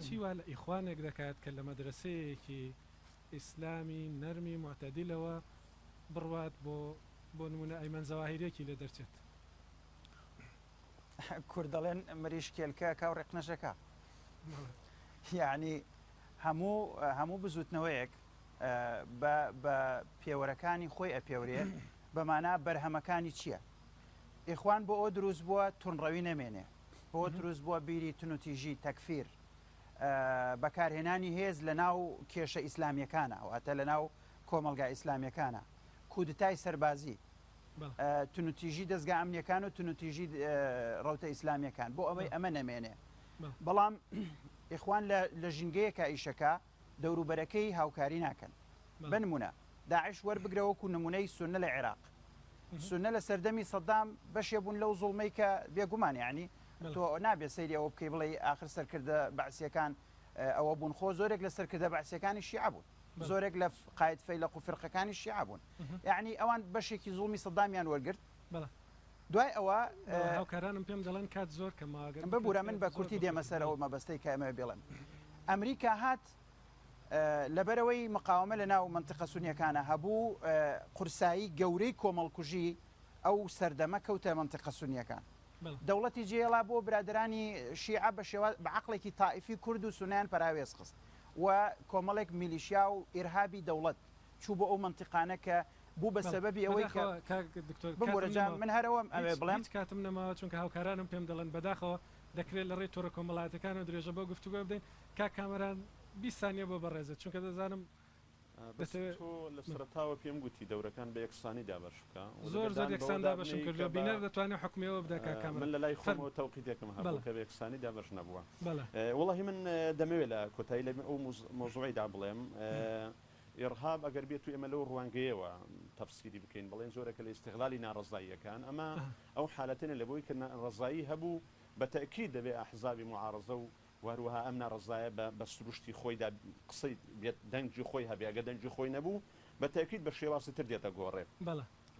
چیوا لە ئیخوانێک دەکات کە لە مەدرسەیەکی ئیسلامی نەرمی معتەدیلەوە بڕوات بۆ نمونە ئەیمەن زەواهریەکی لە دەرچێت کورد دەڵێن مریشکێلکە کاو ڕێقنەشەکە یعنی هەموو بزوتنەوەیەک بە پێوەرەکانی خۆی ئەپێورێ بەمانە بەرهەمەکانی چییە؟ ئیخوان بۆ ئەو دروست بووە تونڕەوی نەمێنێ بۆ دروست بووە بیری تونوتیژی تەکفیر بەکارهێنانی هێز لە ناو کێشە ئیسلامیەکانە واتە لە ناو کۆمەلگا ئیسلامیەکانە کودتای سەربازی تونوتیژی دەستگا ئەمنیەکان و تونوتیژی ڕەوتە ئیسلامیەکان بۆ ئەوەی ئەمە نەمێنێ بەڵام ئیخوان لە ژینگەیەکە ئیشەکە دەوروبەرەکەی هاوکاری ناکەن بنمونە داعش وەربگرەوەکو نمونەی سونە لە عێراق سونە لە سەردەمی سەدام بەشێ بوون لەو زوڵمەی کە بێگومان یعنی تۆ نابێت سەیری ئەوە بکەی بڵێ ئاخر سەرکردە بەعسیەکان ئەوە بوون خۆ زۆرێک لە سەرکردە بەعسیەکانی شیعە بوون زۆرێک لە قایت فەیلق و فرقەکانی شیعە بوون یعنی ئەوان بەشێکی زوڵمی سەدامیان وەرگرت دوای ئەوە هاوکارانم پێم دەڵێن کات زۆر کەماگەن ببوورە من بە کورتی دێمە سەر ئەو مەبەستەی کە ئەمە بێڵێن ئەمریکا هات لەبەرەوەی مقاومە لە ناو منتیقە سونیەکانە هەبوو قورسایی گەورەی کۆمەڵکوژی ئەو سەردەمە کەوتە منتیقە سونیەکان دەوڵەتی جێڵا بۆ برادرانی شیعە بە عەقڵێکی تائیفی کورد و سونیان پەراوێز خست و کۆمەڵێک میلیشیا و ئیرهابی دەوڵەت چوو بۆ ئەو منتیقانە کە بوو بە سەبەبی ئەوەی بموەرەجان من هەرەوەم ئەوێ بڵێم کاتم نەماوە چونکە هاوکارانم پێم دەڵێن بەداخەوە دەکرێت لە ڕێی تۆڕە کۆمەڵاتەکان و درێژە بۆ گفتوگۆ بدەین کا کامەران 20 ثانیە بۆ بەڕێزێت چونکە دەزانم لە سەرتاوە پێم گوتی دەورەکان بە یەکسانی دابەش بکە زۆر یەکسان دابەشم کردو بینەر دەتوانێت حکومیەوە بدەکە کامەران من لە لای خۆمەوە تەوقیدێکم هەبوو کە بە یەکسانی دابەش نەبووە وەڵاهی من دەمەوێت لە کۆتایی لە ئەو مۆزوعیدا بڵێم ئێرهاب ئەگەر بێت و ئێمە لەو ڕوانگەیەوە تەفسیری بکەین بڵێن زۆرەکە لە ئیستیغلالی ناڕەزاییەکان ئەمە ئەو حالەتێنە لە بۆی کە ڕەزایی هەبوو بە تەئکید دەبێ ئەحزابی معارەزە و وهروها ئەم ناڕەزایە بە سروشتی خۆیدا قسەی بێت دەنگی خۆی هەبێ ئەگە دەنگی خۆی نەبوو بە تەئکید بە شێواسی تر دێتە گۆڕێ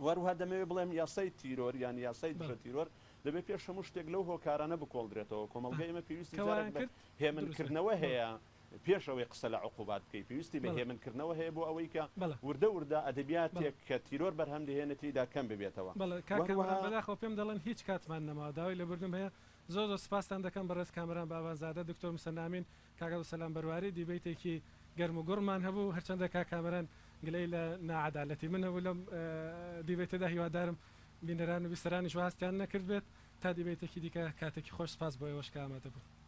وهروها دەمەوێت بڵێم یاسای تیرۆر یان یاسای دژە تیرۆر دەبێت پێش هەموو شتێک لەو هۆکارانە بکۆڵدرێتەوە کۆمەڵگەی ئێمە پێویستی هێمنکردنەوە هەیە پێش ئەوەی قسە لە عقوبات بکەی پێویستی بە هێمنکردنەوە هەیە بۆ ئەوەی کە وردە ئەدەبیاتێک کە تیرۆر بەرهەم دەهێنێتیدا کەم ببێتەوە بەداخەوە پێم دەڵێن هیچ کاتمان نەما داوای لە بردم هەیە زۆر سپاسان دەکەم بەڕێز کامەران باوانزادە دکتۆر مسەنامین کاگە و سەلام بەرواری دیبیتێکی گەرم و گوڕمان هەبوو هەرچەندە کامەران گلەی لە ناعادالەتی من هەبوو لەم دیبیتەدا هیوادارم بینەران و بیسەرانیش هەستیان نەکرد بێت تا دیبیتێکی دیکە کاتێکی خۆش سپاس بۆ ئێوەش کە ئامادە بوو